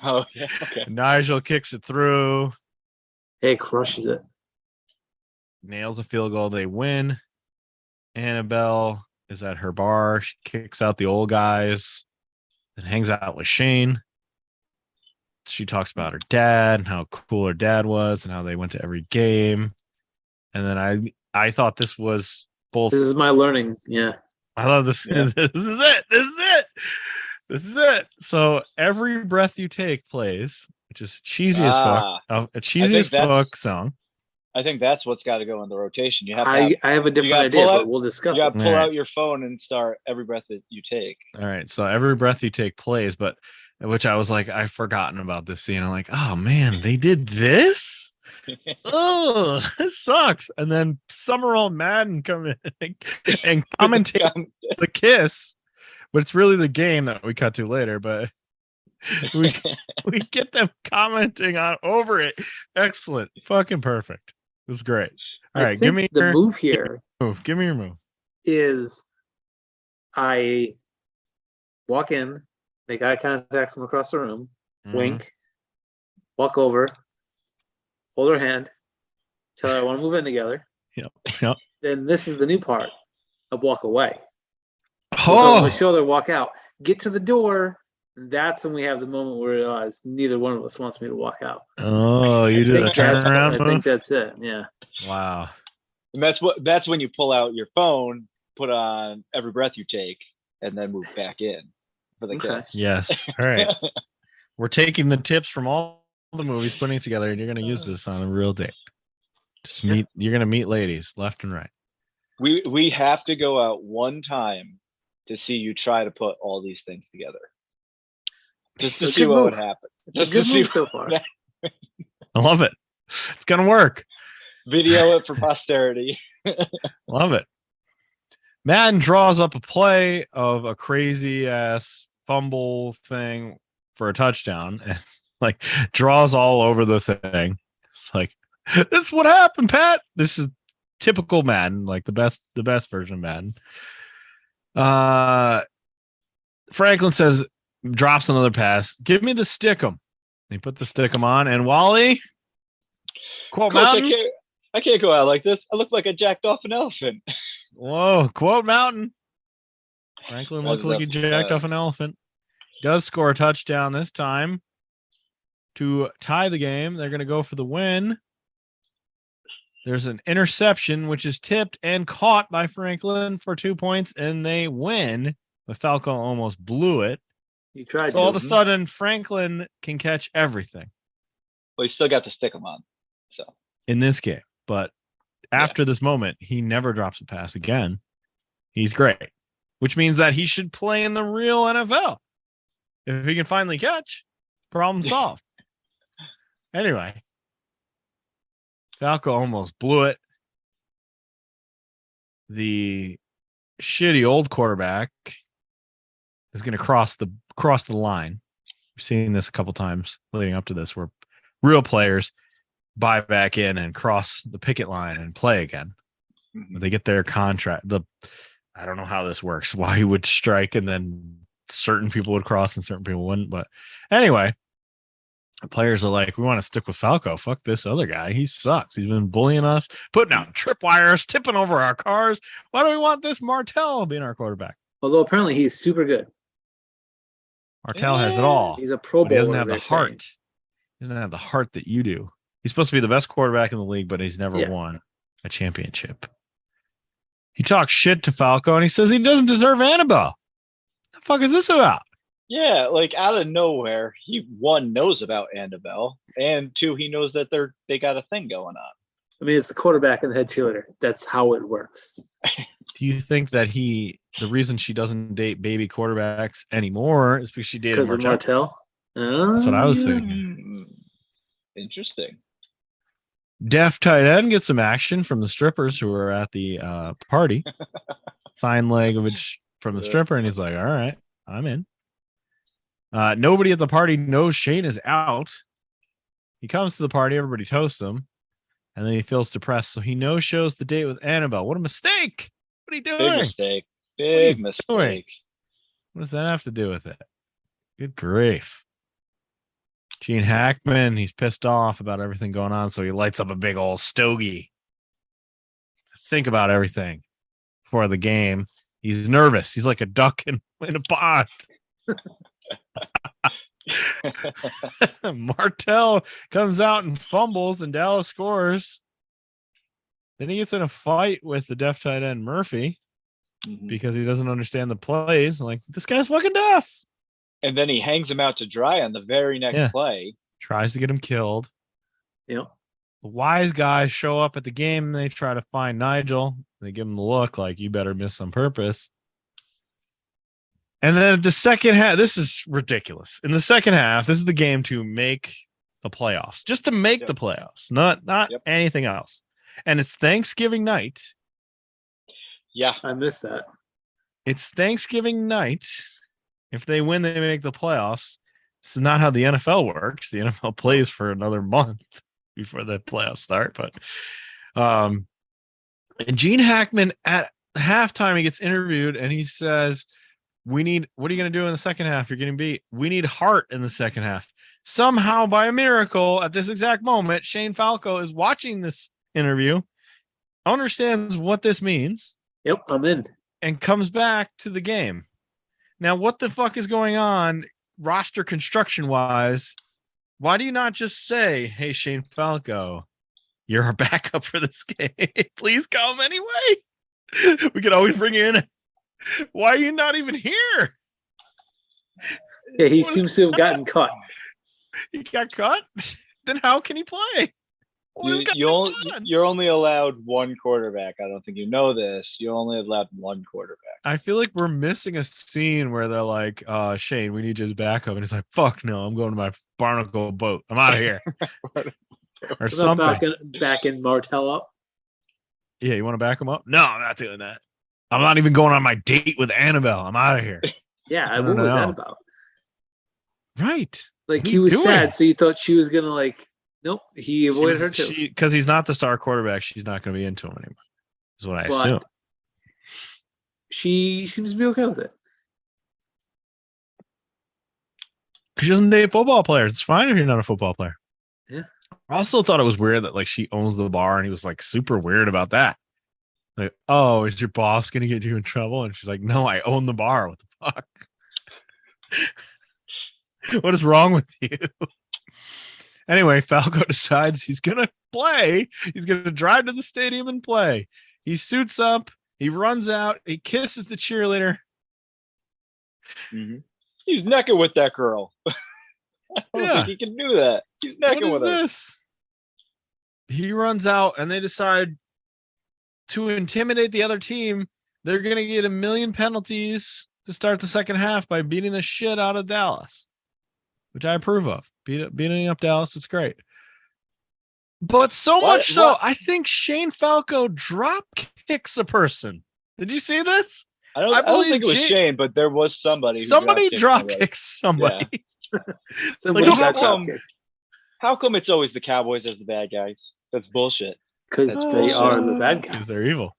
Oh, yeah. Okay. Nigel kicks it through. Hey, crushes it. Nails a field goal. They win. Annabelle is at her bar. She kicks out the old guys and hangs out with Shane. She talks about her dad and how cool her dad was and how they went to every game. And then I thought this was both. This is my learning. Yeah. I thought this is it. So Every Breath You Take plays, which is cheesy as fuck. A cheesy as fuck song. I think that's what's got to go in the rotation. I have a different idea, but we'll discuss it. You got to pull out your phone and start Every Breath That You Take. All right. So Every Breath You Take plays, but which I was like, I've forgotten about this scene. I'm like, oh man, they did this? Oh, this sucks. And then Summerall Madden come in and commentate the kiss, but it's really the game that we cut to later, but we get them commenting on over it. Excellent. Fucking perfect. It was great. All right, give me the move here. Give me your move. Is I walk in, make eye contact from across the room, wink, walk over, hold her hand, tell her I want to move in together. Yep. Then this is the new part of walk away. Oh, my shoulder, walk out, get to the door. That's when we have the moment where we realize neither one of us wants me to walk out. Oh, you did a turnaround move? I think that's it. Yeah. Wow. And that's when you pull out your phone, put on Every Breath You Take, and then move back in for the kiss. Yes. All right. We're taking the tips from all the movies, putting it together, and you're going to use this on a real date. You're going to meet ladies left and right. We have to go out one time to see you try to put all these things together. Just to see what would happen. Just to see so far. I love it. It's gonna work. Video it for posterity. Love it. Madden draws up a play of a crazy ass fumble thing for a touchdown, and like draws all over the thing. It's like, this is what happened, Pat. This is typical Madden, like the best version of Madden. Franklin says, drops another pass. Give me the stickum. He put the stickum on, and Wally, quote Coach, Mountain. I can't go out like this. I look like I jacked off an elephant. Whoa, quote Mountain. Franklin looks like he jacked off an elephant. Does score a touchdown this time to tie the game. They're going to go for the win. There's an interception, which is tipped and caught by Franklin for 2 points, and they win. But Falco almost blew it. So all of a sudden, Franklin can catch everything. Well, he still got the stickum on. So in this game. But after this moment, he never drops a pass again. He's great, which means that he should play in the real NFL. If he can finally catch, problem solved. Anyway, Falco almost blew it. The shitty old quarterback is going to cross the line. We've seen this a couple times leading up to this, where real players buy back in and cross the picket line and play again. They get their contract. I don't know how this works. Why he would strike and then certain people would cross and certain people wouldn't. But anyway, the players are like, we want to stick with Falco. Fuck this other guy. He sucks. He's been bullying us, putting out tripwires, tipping over our cars. Why do we want this Martell being our quarterback? Although apparently he's super good. Martell has it all. He's a Pro But he doesn't Bowler. have the they're heart. saying. He doesn't have the heart that you do. He's supposed to be the best quarterback in the league, but he's never Yeah. won a championship. He talks shit to Falco and he says he doesn't deserve Annabelle. The fuck is this about? yeah, like out of nowhere, he one knows about Annabelle, and two, he knows that they got a thing going on. I mean, it's the quarterback and the head cheerleader. That's how it works. Do you think that the reason she doesn't date baby quarterbacks anymore is because she dated Because of Martell? Martell? That's what I was Yeah. thinking. Interesting. Deaf tight end gets some action from the strippers who were at the party. Sign language from the stripper, and he's like, all right, I'm in. Nobody at the party knows Shane is out. He comes to the party, everybody toasts him, and then he feels depressed, so he no-shows the date with Annabelle. What a mistake! What are you doing? Big mistake. are you Big doing? mistake. What does that have to do with it? Good grief. Gene Hackman, he's pissed off about everything going on, so he lights up a big old stogie. Think about everything before the game. He's nervous. He's like a duck in a pond. Martell comes out and fumbles, and Dallas scores. Then he gets in a fight with the deaf tight end Murphy because he doesn't understand the plays. Like, this guy's fucking deaf. And then he hangs him out to dry on the very next play. Tries to get him killed. Yep. The wise guys show up at the game and they try to find Nigel. They give him the look like, you better miss on purpose. And then at the second half, this is ridiculous. In the second half, this is the game to make the playoffs, just to make the playoffs, not anything else. And it's Thanksgiving night. Yeah. I missed that. It's Thanksgiving night. If they win, they make the playoffs. This is not how the NFL works. The NFL plays for another month before the playoffs start. But and Gene Hackman at halftime, he gets interviewed and he says, what are you going to do in the second half? You're getting beat. We need heart in the second half. Somehow, by a miracle, at this exact moment, Shane Falco is watching this interview, understands what this means. Yep, I'm in. And comes back to the game. Now, what the fuck is going on roster construction wise? Why do you not just say, hey, Shane Falco, you're our backup for this game. Please come anyway. We could always bring you in. Why are you not even here? Yeah, he seems to have gotten cut. He got cut? Then how can he play? You're only allowed one quarterback. I don't think you know this. You're only allowed one quarterback. I feel like we're missing a scene where they're like, Shane, we need you as backup. And he's like, fuck no, I'm going to my barnacle boat. I'm out of here. Or something. Backing Martell up. Yeah, you want to back him up? No, I'm not doing that. I'm not even going on my date with Annabelle. I'm out of here. Yeah, what was that about? Right. Like, he was sad, so you thought she was gonna like. Nope, he avoided her too. Because he's not the star quarterback. She's not going to be into him anymore. Is what I assume. She seems to be okay with it. She doesn't date football players. It's fine if you're not a football player. Yeah. I also thought it was weird that like she owns the bar, and he was like super weird about that. Like, oh, is your boss going to get you in trouble? And she's like, no, I own the bar. What the fuck? What is wrong with you? Anyway, Falco decides he's going to play. He's going to drive to the stadium and play. He suits up. He runs out. He kisses the cheerleader. Mm-hmm. He's necking with that girl. I don't think he can do that. He's necking with her. What is this? he runs out and they decide to intimidate the other team. They're going to get 1 million penalties to start the second half by beating the shit out of Dallas, which I approve of. Beating up Dallas, it's great. But much so, I think Shane Falco drop kicks a person. Did you see this? I don't think it was Shane, but there was somebody. Somebody drop kicks somebody. Yeah. Somebody Like, got drop kicked. How come it's always the Cowboys as the bad guys? That's bullshit. Because That's they are the bad Because guys. they're evil.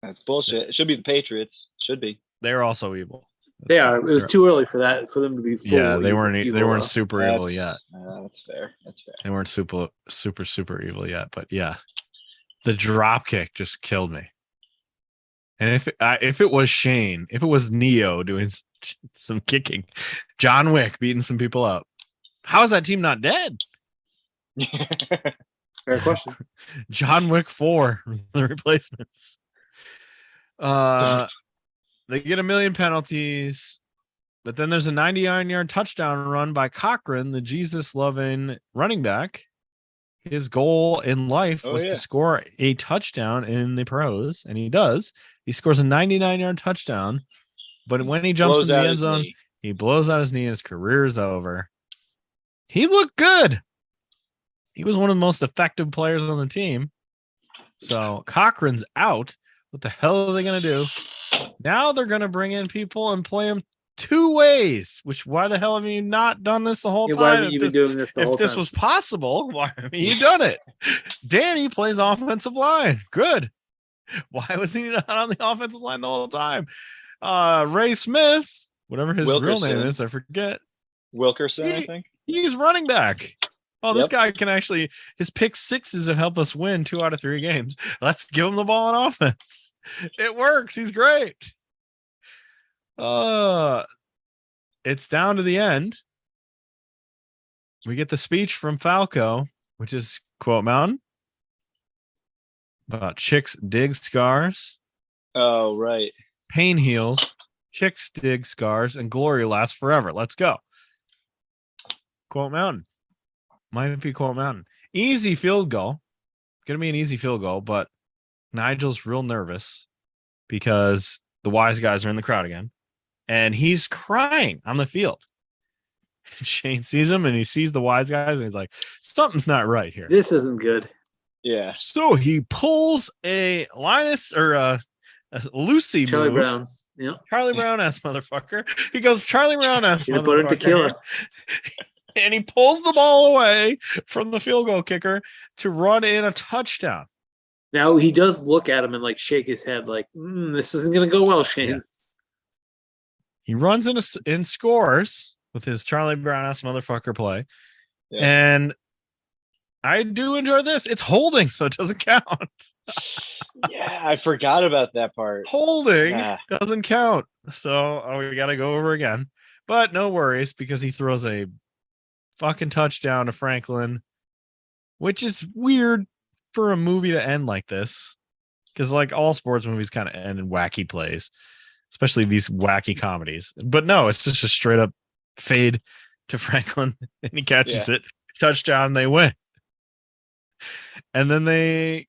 That's bullshit. It should be the Patriots. Should be. They're also evil. They are. It was too early for them to be full. Yeah, they evil, weren't. They evil, weren't though. super evil yet. That's fair. That's fair. They weren't super evil yet. But yeah, the drop kick just killed me. And if it was Shane, if it was Neo doing some kicking, John Wick beating some people up, how is that team not dead? Fair question. John Wick 4, the replacements. They get 1 million penalties, but then there's a 99-yard touchdown run by Cochran, the Jesus-loving running back. His goal in life was to score a touchdown in the pros, and he does. He scores a 99-yard touchdown, but when he jumps in the end zone, he blows out his knee. His career is over. He looked good. He was one of the most effective players on the team. So Cochran's out. What the hell are they going to do? Now they're going to bring in people and play them 2 ways. Which, why the hell have you not done this the whole time? Why haven't you been doing this the whole time? If this was possible, why haven't you done it? Danny plays offensive line. Good. Why was he not on the offensive line the whole time? Ray Smith, whatever his real name is, I forget. Wilkerson, I think. He's running back. Oh, this guy can actually, his pick sixes have helped us win 2 out of 3 games. Let's give him the ball on offense. It works. He's great. It's down to the end. We get the speech from Falco, which is quote mountain about chicks dig scars. Oh, right. Pain heals, chicks dig scars, and glory lasts forever. Let's go. Quote mountain. Might be quote mountain. Easy field goal. Gonna be an easy field goal, but Nigel's real nervous because the wise guys are in the crowd again, and he's crying on the field. Shane sees him, and he sees the wise guys, and he's like, "Something's not right here. This isn't good." Yeah. So he pulls a Linus or a Lucy Charlie move. Brown. Yeah. Charlie Brown ass motherfucker. He goes Charlie Brown ass Should have put in tequila. And he pulls the ball away from the field goal kicker to run in a touchdown. Now he does look at him and like shake his head, like, "This isn't going to go well, Shane." Yeah. He runs in scores with his Charlie Brown ass motherfucker play, and I do enjoy this. It's holding, so it doesn't count. Yeah, I forgot about that part. Holding doesn't count, so we got to go over again. But no worries, because he throws a fucking touchdown to Franklin, which is weird for a movie to end like this, because like all sports movies kind of end in wacky plays, especially these wacky comedies. But no, it's just a straight up fade to Franklin, and he catches it, touchdown, they win. And then they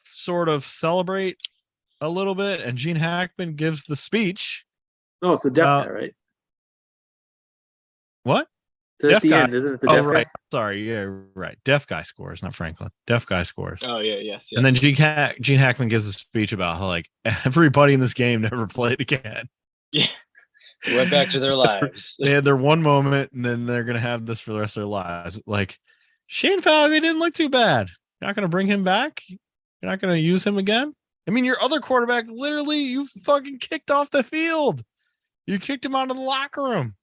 sort of celebrate a little bit, and Gene Hackman gives the speech. No, it's the deaf guy, right? What? So at the end, isn't it the deaf right. guy? Sorry, yeah, right. Deaf guy scores, not Franklin. Deaf guy scores. Oh, yeah, yes. And then Gene Hackman gives a speech about how like everybody in this game never played again. Yeah. Went back to their lives. They had their one moment, and then they're gonna have this for the rest of their lives. Like Shane Falco didn't look too bad. You're not gonna bring him back. You're not gonna use him again. I mean, your other quarterback, literally, you fucking kicked off the field. You kicked him out of the locker room.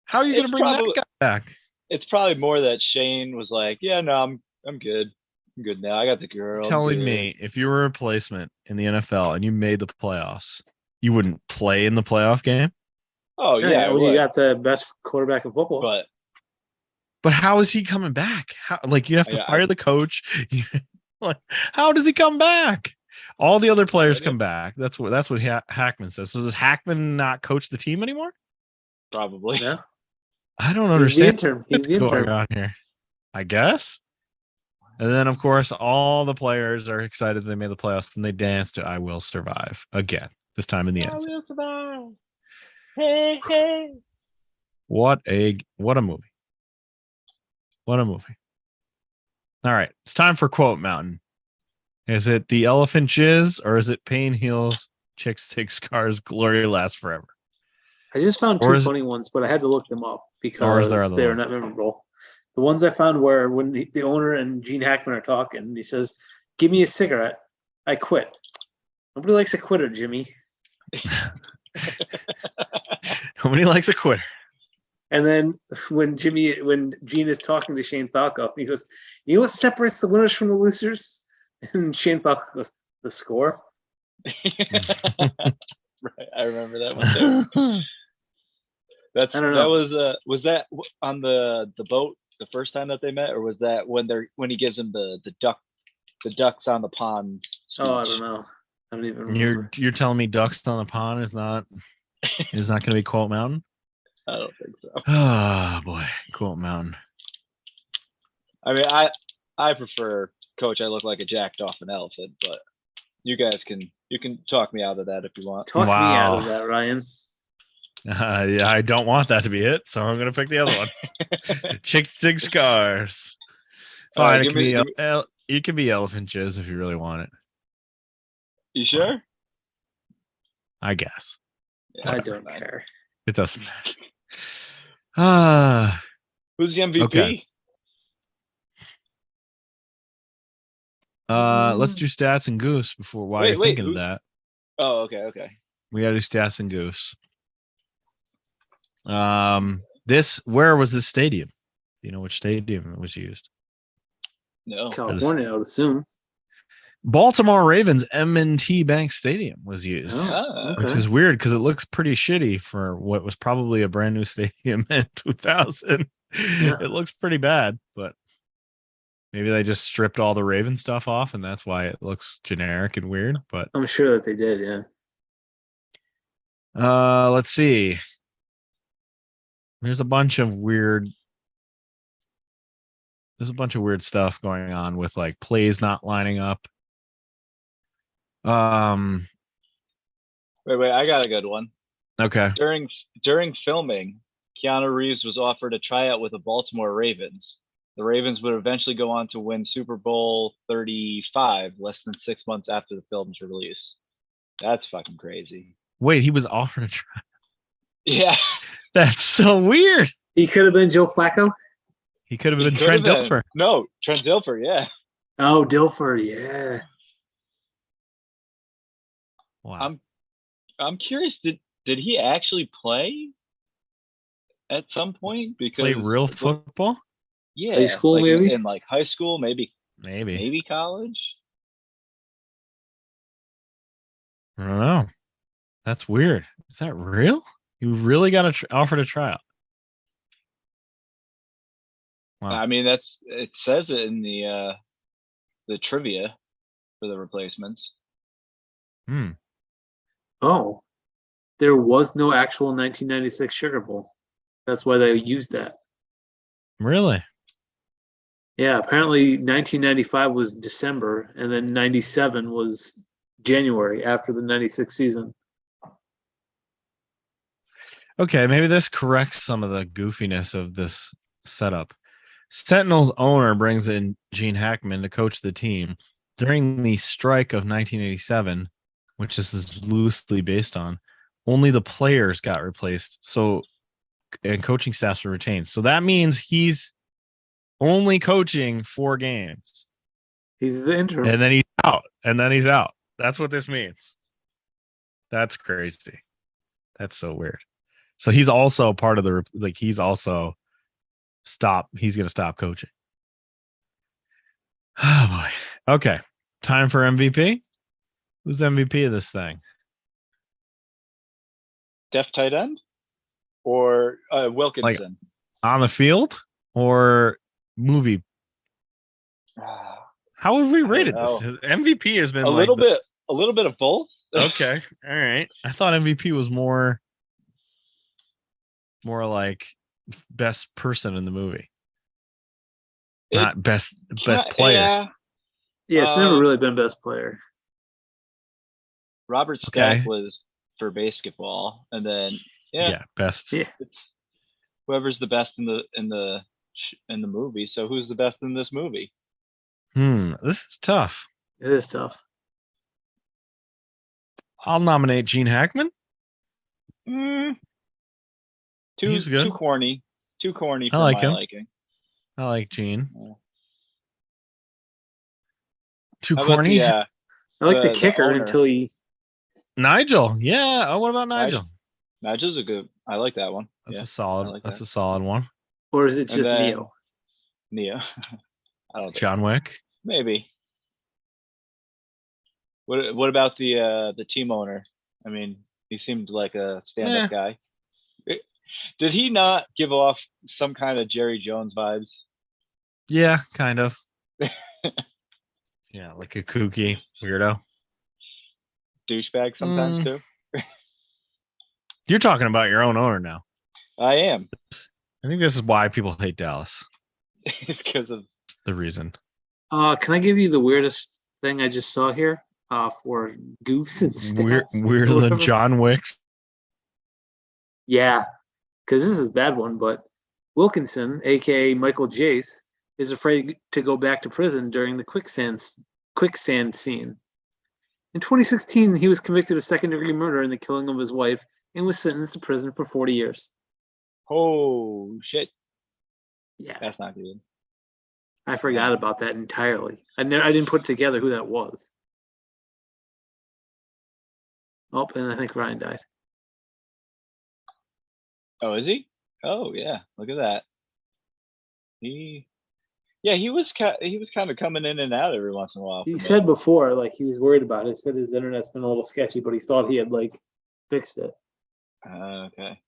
How are you gonna bring that guy back? It's probably more that Shane was like, "Yeah, no, I'm good. I'm good now. I got the girl." Telling me if you were a replacement in the NFL and you made the playoffs, you wouldn't play in the playoff game? Oh yeah, well, you got the best quarterback in football. But how is he coming back? How, like you have to fire the coach. Like, how does he come back? All the other players come back. That's what Hackman says. So does Hackman not coach the team anymore? Probably. Yeah. I don't understand. He's the intern. Going on here. I guess. And then, of course, all the players are excited they made the playoffs and they dance to I Will Survive again, this time in the end. will survive. Hey, hey. What a movie. What a movie. All right. It's time for Quote Mountain. Is it the elephant jizz or is it pain heals, chicks take scars, glory lasts forever? I just found Or two is- funny ones, but I had to look them up Or is there because other they're one? not memorable. The ones I found were when the owner and Gene Hackman are talking, and he says, "Give me a cigarette. I quit." Nobody likes a quitter, Jimmy. Nobody likes a quitter. And then when Gene is talking to Shane Falco, he goes, "You know what separates the winners from the losers?" And Shane Falco goes, "The score." Right, I remember that one too. That's I don't that know. was that on the boat the first time that they met, or was that when he gives him the ducks on the pond speech? Oh, I don't know. I don't even remember. You're telling me ducks on the pond is not going to be Quote Mountain? I don't think so. Oh boy, Quote Mountain. I mean, I prefer Coach. I look like a jacked off an elephant, but you guys can talk me out of that if you want. Talk me out Wow. of that, Ryan. Yeah, I don't want that to be it, so I'm going to pick the other one. Chicks dig scars. All right, Fine, it give can me- be it can be elephant jizz if you really want it. You sure? I guess Yeah, I don't fine. care. it doesn't matter. Ah, Who's the MVP? Okay. let's do stats and goose before. While Wait, you're wait, thinking who- of that, Oh, okay. we got to do stats and goose. Where was this stadium? Do you know which stadium it was used? No. California, I would assume. Baltimore Ravens M&T Bank Stadium was used. Oh, Which okay. is weird because it looks pretty shitty for what was probably a brand new stadium in 2000. Yeah. It looks pretty bad, but maybe they just stripped all the Raven stuff off and that's why it looks generic and weird. But I'm sure that they did, yeah. let's see. There's a bunch of weird stuff going on with like plays not lining up. Wait, I got a good one. Okay. During filming, Keanu Reeves was offered a tryout with the Baltimore Ravens. The Ravens would eventually go on to win Super Bowl 35 less than 6 months after the film's release. That's fucking crazy. Wait, he was offered a try. Yeah. That's so weird. He could have been Joe Flacco. He could have He been could Trent have been. Dilfer. No, Trent Dilfer, yeah. Oh, Dilfer, yeah. Wow. I'm curious, did he actually play at some point? Because Play real football? Yeah. High school, like maybe? in like high school, Maybe. maybe college. I don't know. That's weird. Is that real? You really got offered a tryout? Wow. I mean, it says it in the trivia for the replacements. Oh, there was no actual 1996 Sugar Bowl. That's why they used that. Really? Yeah, apparently 1995 was December, and then 97 was January after the 96 season. Okay, maybe this corrects some of the goofiness of this setup. Sentinel's owner brings in Gene Hackman to coach the team during the strike of 1987, which this is loosely based on. Only the players got replaced, and coaching staffs were retained. So that means he's only coaching 4 games, He's the interim. and then he's out. That's what this means. That's crazy. That's so weird. So he's also part of he's also he's going to stop coaching. Oh boy. Okay. Time for MVP. Who's MVP of this thing? Def tight end or Wilkinson? On the field or movie? How have we rated this? know. MVP has been a little bit of both. Okay. All right. I thought MVP was more like best person in the movie. not best player. Yeah. Yeah, it's never really been best player. Robert Stack Okay. was for basketball, and then Best. Yeah. it's whoever's the best in the movie. So who's the best in this movie? This is tough. It is tough. I'll nominate Gene Hackman. He's good. Too corny. Too corny I for like my him. liking. I like Gene. Yeah. Too How about corny. I like the kicker owner? until he. Nigel. Yeah. Oh, what about Nigel? Nigel's a good. I like that one. That's Yeah, a solid. I like That's that. a solid one. Or is it And just then- Neo? Neo. I don't think. John Wick. Maybe. What about the team owner? I mean, he seemed like a stand-up guy. Did he not give off some kind of Jerry Jones vibes? Yeah, kind of. Yeah, like a kooky weirdo. Douchebag sometimes too. You're talking about your own owner now. I am. I think this is why people hate Dallas. It's because of The reason. Can I give you the weirdest thing I just saw here? For goofs and stats. Weirder or than whatever? John Wick. Yeah, because this is a bad one, but Wilkinson, aka Michael Jace, is afraid to go back to prison during the quicksand scene. In 2016, he was convicted of second-degree murder in the killing of his wife and was sentenced to prison for 40 years. oh shit. Yeah, That's not good. I forgot about that entirely. I didn't put together who that was. Oh, and I think Ryan died. Oh, is he? Oh yeah. Look at that. He was kind of coming in and out every once in a while. He for said me. before, like, he was worried about it. He said his internet's been a little sketchy, but he thought he had, like, fixed it. Okay.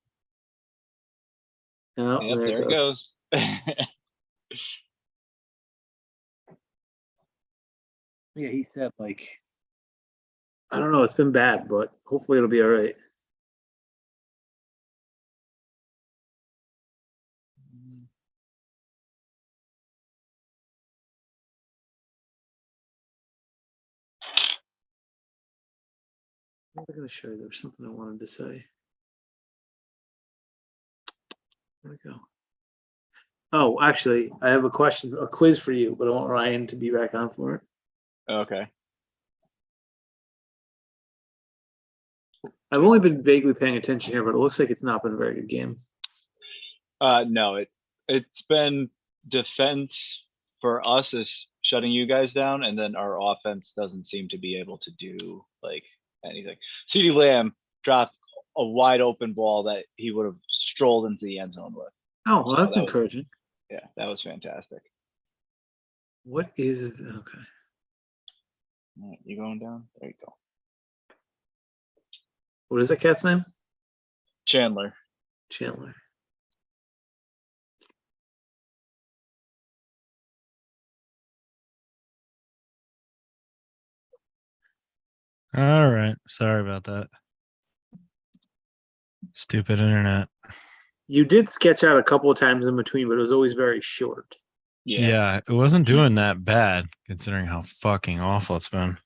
Oh, Yep, there it it goes. Yeah, he said, like, I don't know, it's been bad, but hopefully it'll be all right. What was I going to show you? There was something I wanted to say. Where'd it go? Oh, actually, I have a quiz for you, but I want Ryan to be back on for it. Okay. I've only been vaguely paying attention here, but it looks like it's not been a very good game. No, it's been defense for us is shutting you guys down, and then our offense doesn't seem to be able to do like anything. CeeDee Lamb dropped a wide open ball that he would have strolled into the end zone with. Oh, well, So that's that was- encouraging. Yeah, that was fantastic. What is okay? All right, you going down? There you go. What is that cat's name? Chandler. Chandler. All right. Sorry about that. Stupid internet. You did sketch out a couple of times in between, but it was always very short. Yeah, it wasn't doing that bad considering how fucking awful it's been.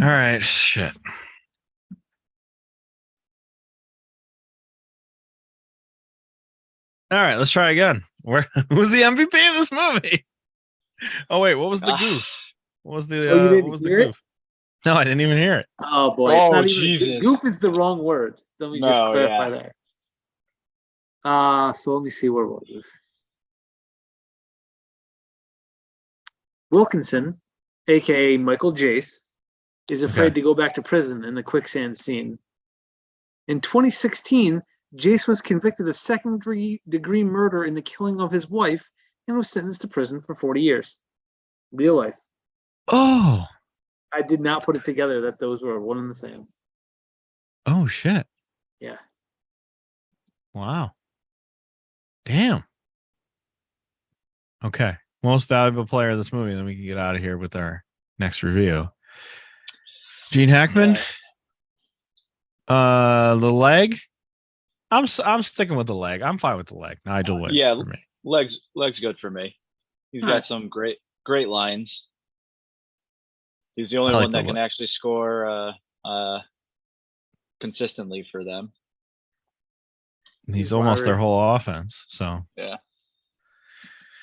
All right, shit. All right, let's try again. Who's the MVP of this movie? Oh wait, what was the goof? What was the Oh, you didn't what was the hear it? goof? No, I didn't even hear it. Oh boy, Oh, it's not even Jesus. goof is the wrong word. Let me just No, clarify yeah. that. So let me see, where was this? Wilkinson, aka Michael Jace, is afraid Okay. to go back to prison in the quicksand scene. In 2016, Jace was convicted of second-degree murder in the killing of his wife and was sentenced to prison for 40 years. Real life. Oh, I did not put it together that those were one and the same. oh shit. Yeah. Wow. Damn. Okay. Most valuable player of this movie, then we can get out of here with our next review. Gene Hackman. The leg. I'm sticking with the leg. I'm fine with the leg. Nigel wins Yeah. for me. Legs good for me. He's Alright. got some great lines. He's the only like one the that can look. actually score consistently for them. He's almost their Wiry. whole offense. So Yeah.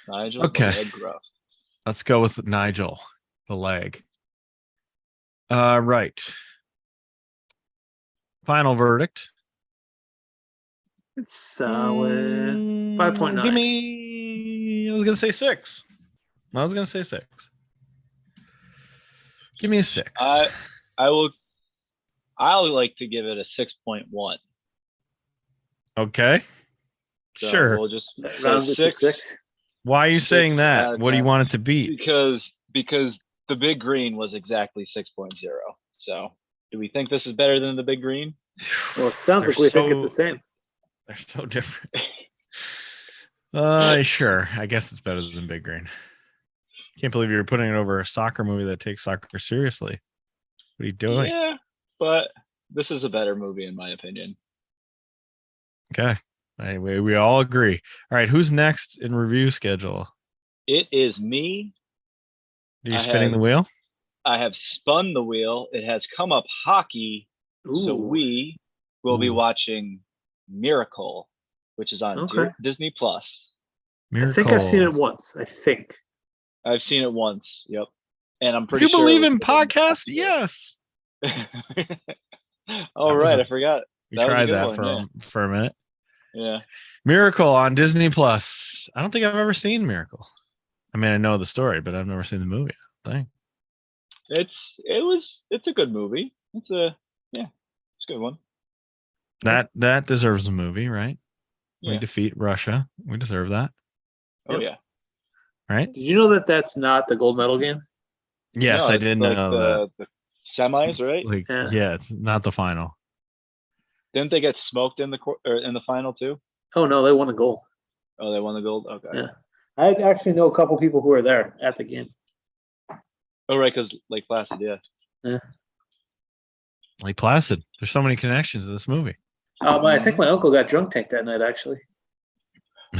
Nigel Okay. the Leg Gruff. let's go with Nigel, the leg. Right. Final verdict. It's solid. Mm, 5.9. Give me. I was gonna say 6. I was gonna say 6. Give me a 6. I'll like to give it a 6.1. Okay. So Sure. we'll just That say rounds it to 6. Why are you saying 6 out that? of What do you 10. want it to be? Because the Big Green was exactly 6.0. So do we think this is better than the Big Green? Well, it sounds They're like we think it's the same. They're so different. Sure. I guess it's better than Big Green. Can't believe you're putting it over a soccer movie that takes soccer seriously. What are you doing? Yeah, but this is a better movie in my opinion. Okay. Anyway, we all agree. All right. Who's next in review schedule? It is me. Are you I spinning the have- wheel? I have spun the wheel. It has come up hockey. So Ooh. we will be Ooh. watching Miracle, which is on Okay. Disney Plus. I think I've seen it Miracle. once. I think. I've seen it once. Yep. And I'm Do pretty you sure. believe it in was good podcasts? last year. Yes. Oh, That was right. a- I forgot. We That was a tried good that one, for a minute. Yeah. Miracle on Disney Plus. I don't think I've ever seen Miracle. I mean, I know the story, but I've never seen the movie. I think. It's a good movie. It's a good one. That deserves a movie, right? We Yeah. defeat Russia. We deserve that, Oh Yep. yeah. right? Did you know that that's not the gold medal game? Yes, No, I it's did like know the semis, right? that. Yeah. Yeah, it's not the final. Didn't they get smoked in the final too? Oh no, they won the gold. Oh, they won the gold. Okay. Yeah. I actually know a couple people who were there at the game. Oh right, because Lake Placid, yeah. Lake Placid. There's so many connections in this movie. I think my uncle got drunk tank that night. Actually.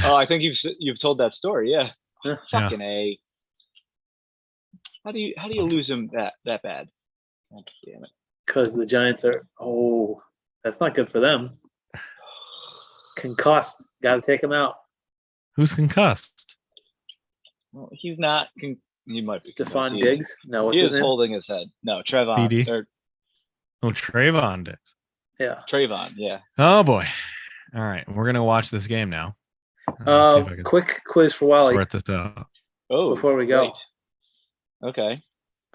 Oh, I think you've told that story. Yeah. Yeah. Fucking A. How do you lose him that bad? God damn it. Because the Giants are. Oh, that's not good for them. Concussed. Got to take him out. Who's concussed? Well, he's not. He might be. concussed. Stephon He is- Diggs. No, what's He his is name? holding his head. No, Trevon CD? or Oh, Trayvon did. Yeah. Trayvon. Yeah. Oh boy. All right, we're gonna watch this game now. Let's see if I can Quick quiz for Wally sort this out. Oh. before we go. great. Okay.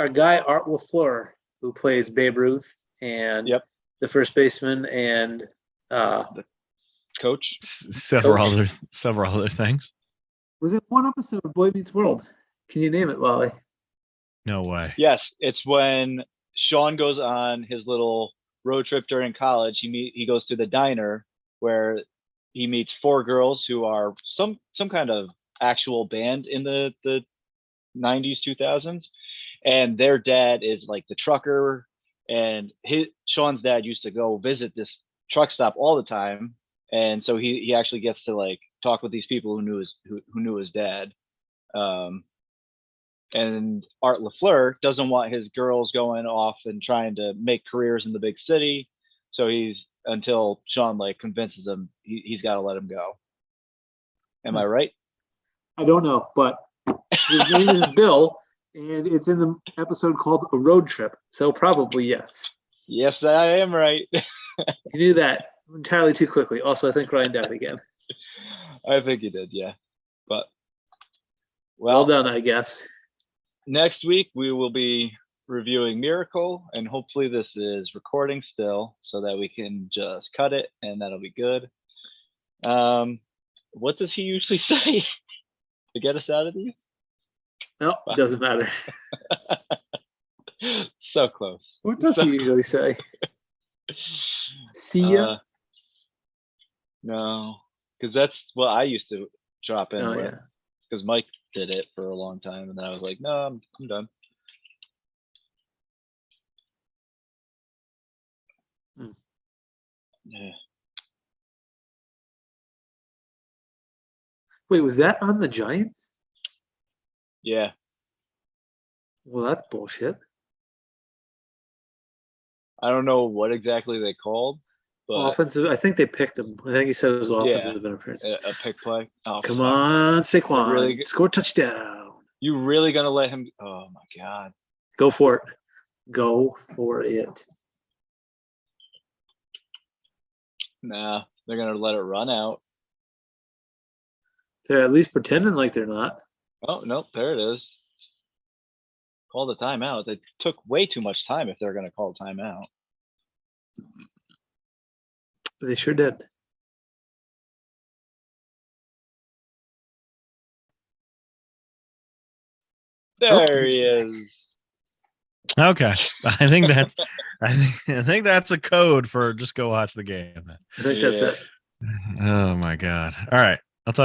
Our guy Art LaFleur, who plays Babe Ruth and Yep. the first baseman and Coach. Several Coach. other things. was in one episode of Boy Meets World. Can you name it, Wally? No way. Yes, it's when Sean goes on his little road trip during college. He goes to the diner where he meets 4 girls who are some kind of actual band in the 90s 2000s, and their dad is like the trucker, and Sean's dad used to go visit this truck stop all the time, and so he actually gets to like talk with these people who knew his dad. And Art LaFleur doesn't want his girls going off and trying to make careers in the big city. So until Sean like convinces him, he's got to let him go. Am I right? I don't know, but his name is Bill, and it's in the episode called A Road Trip. So probably yes. Yes, I am right. You knew that entirely too quickly. Also, I think Ryan died again. I think he did, yeah. But Well done, I guess. next week we will be reviewing Miracle, and hopefully this is recording still so that we can just cut it and that'll be good. What does he usually say to get us out of these? No, doesn't matter. So close. What does he usually say? See ya. No, because that's what I used to drop in Oh with. yeah. Because Mike did it for a long time, and then I was like, no, I'm done. Yeah. Wait, was that on the Giants? Yeah. Well, that's bullshit. I don't know what exactly they called, but Offensive. I think they picked him. I think he said it was offensive interference. a pick play. Oh, Come fuck. on, Saquon. Really good- Score touchdown. You really gonna let him? Oh my god. Go for it. Go for it. Nah, they're gonna let it run out. They're at least pretending like they're not. Oh nope, there it is. Call the timeout. They took way too much time if they're gonna call timeout. They sure did. There he's he back. is. Okay. I think that's a code for just go watch the game. I think that's Yeah. it. Oh my god. All right.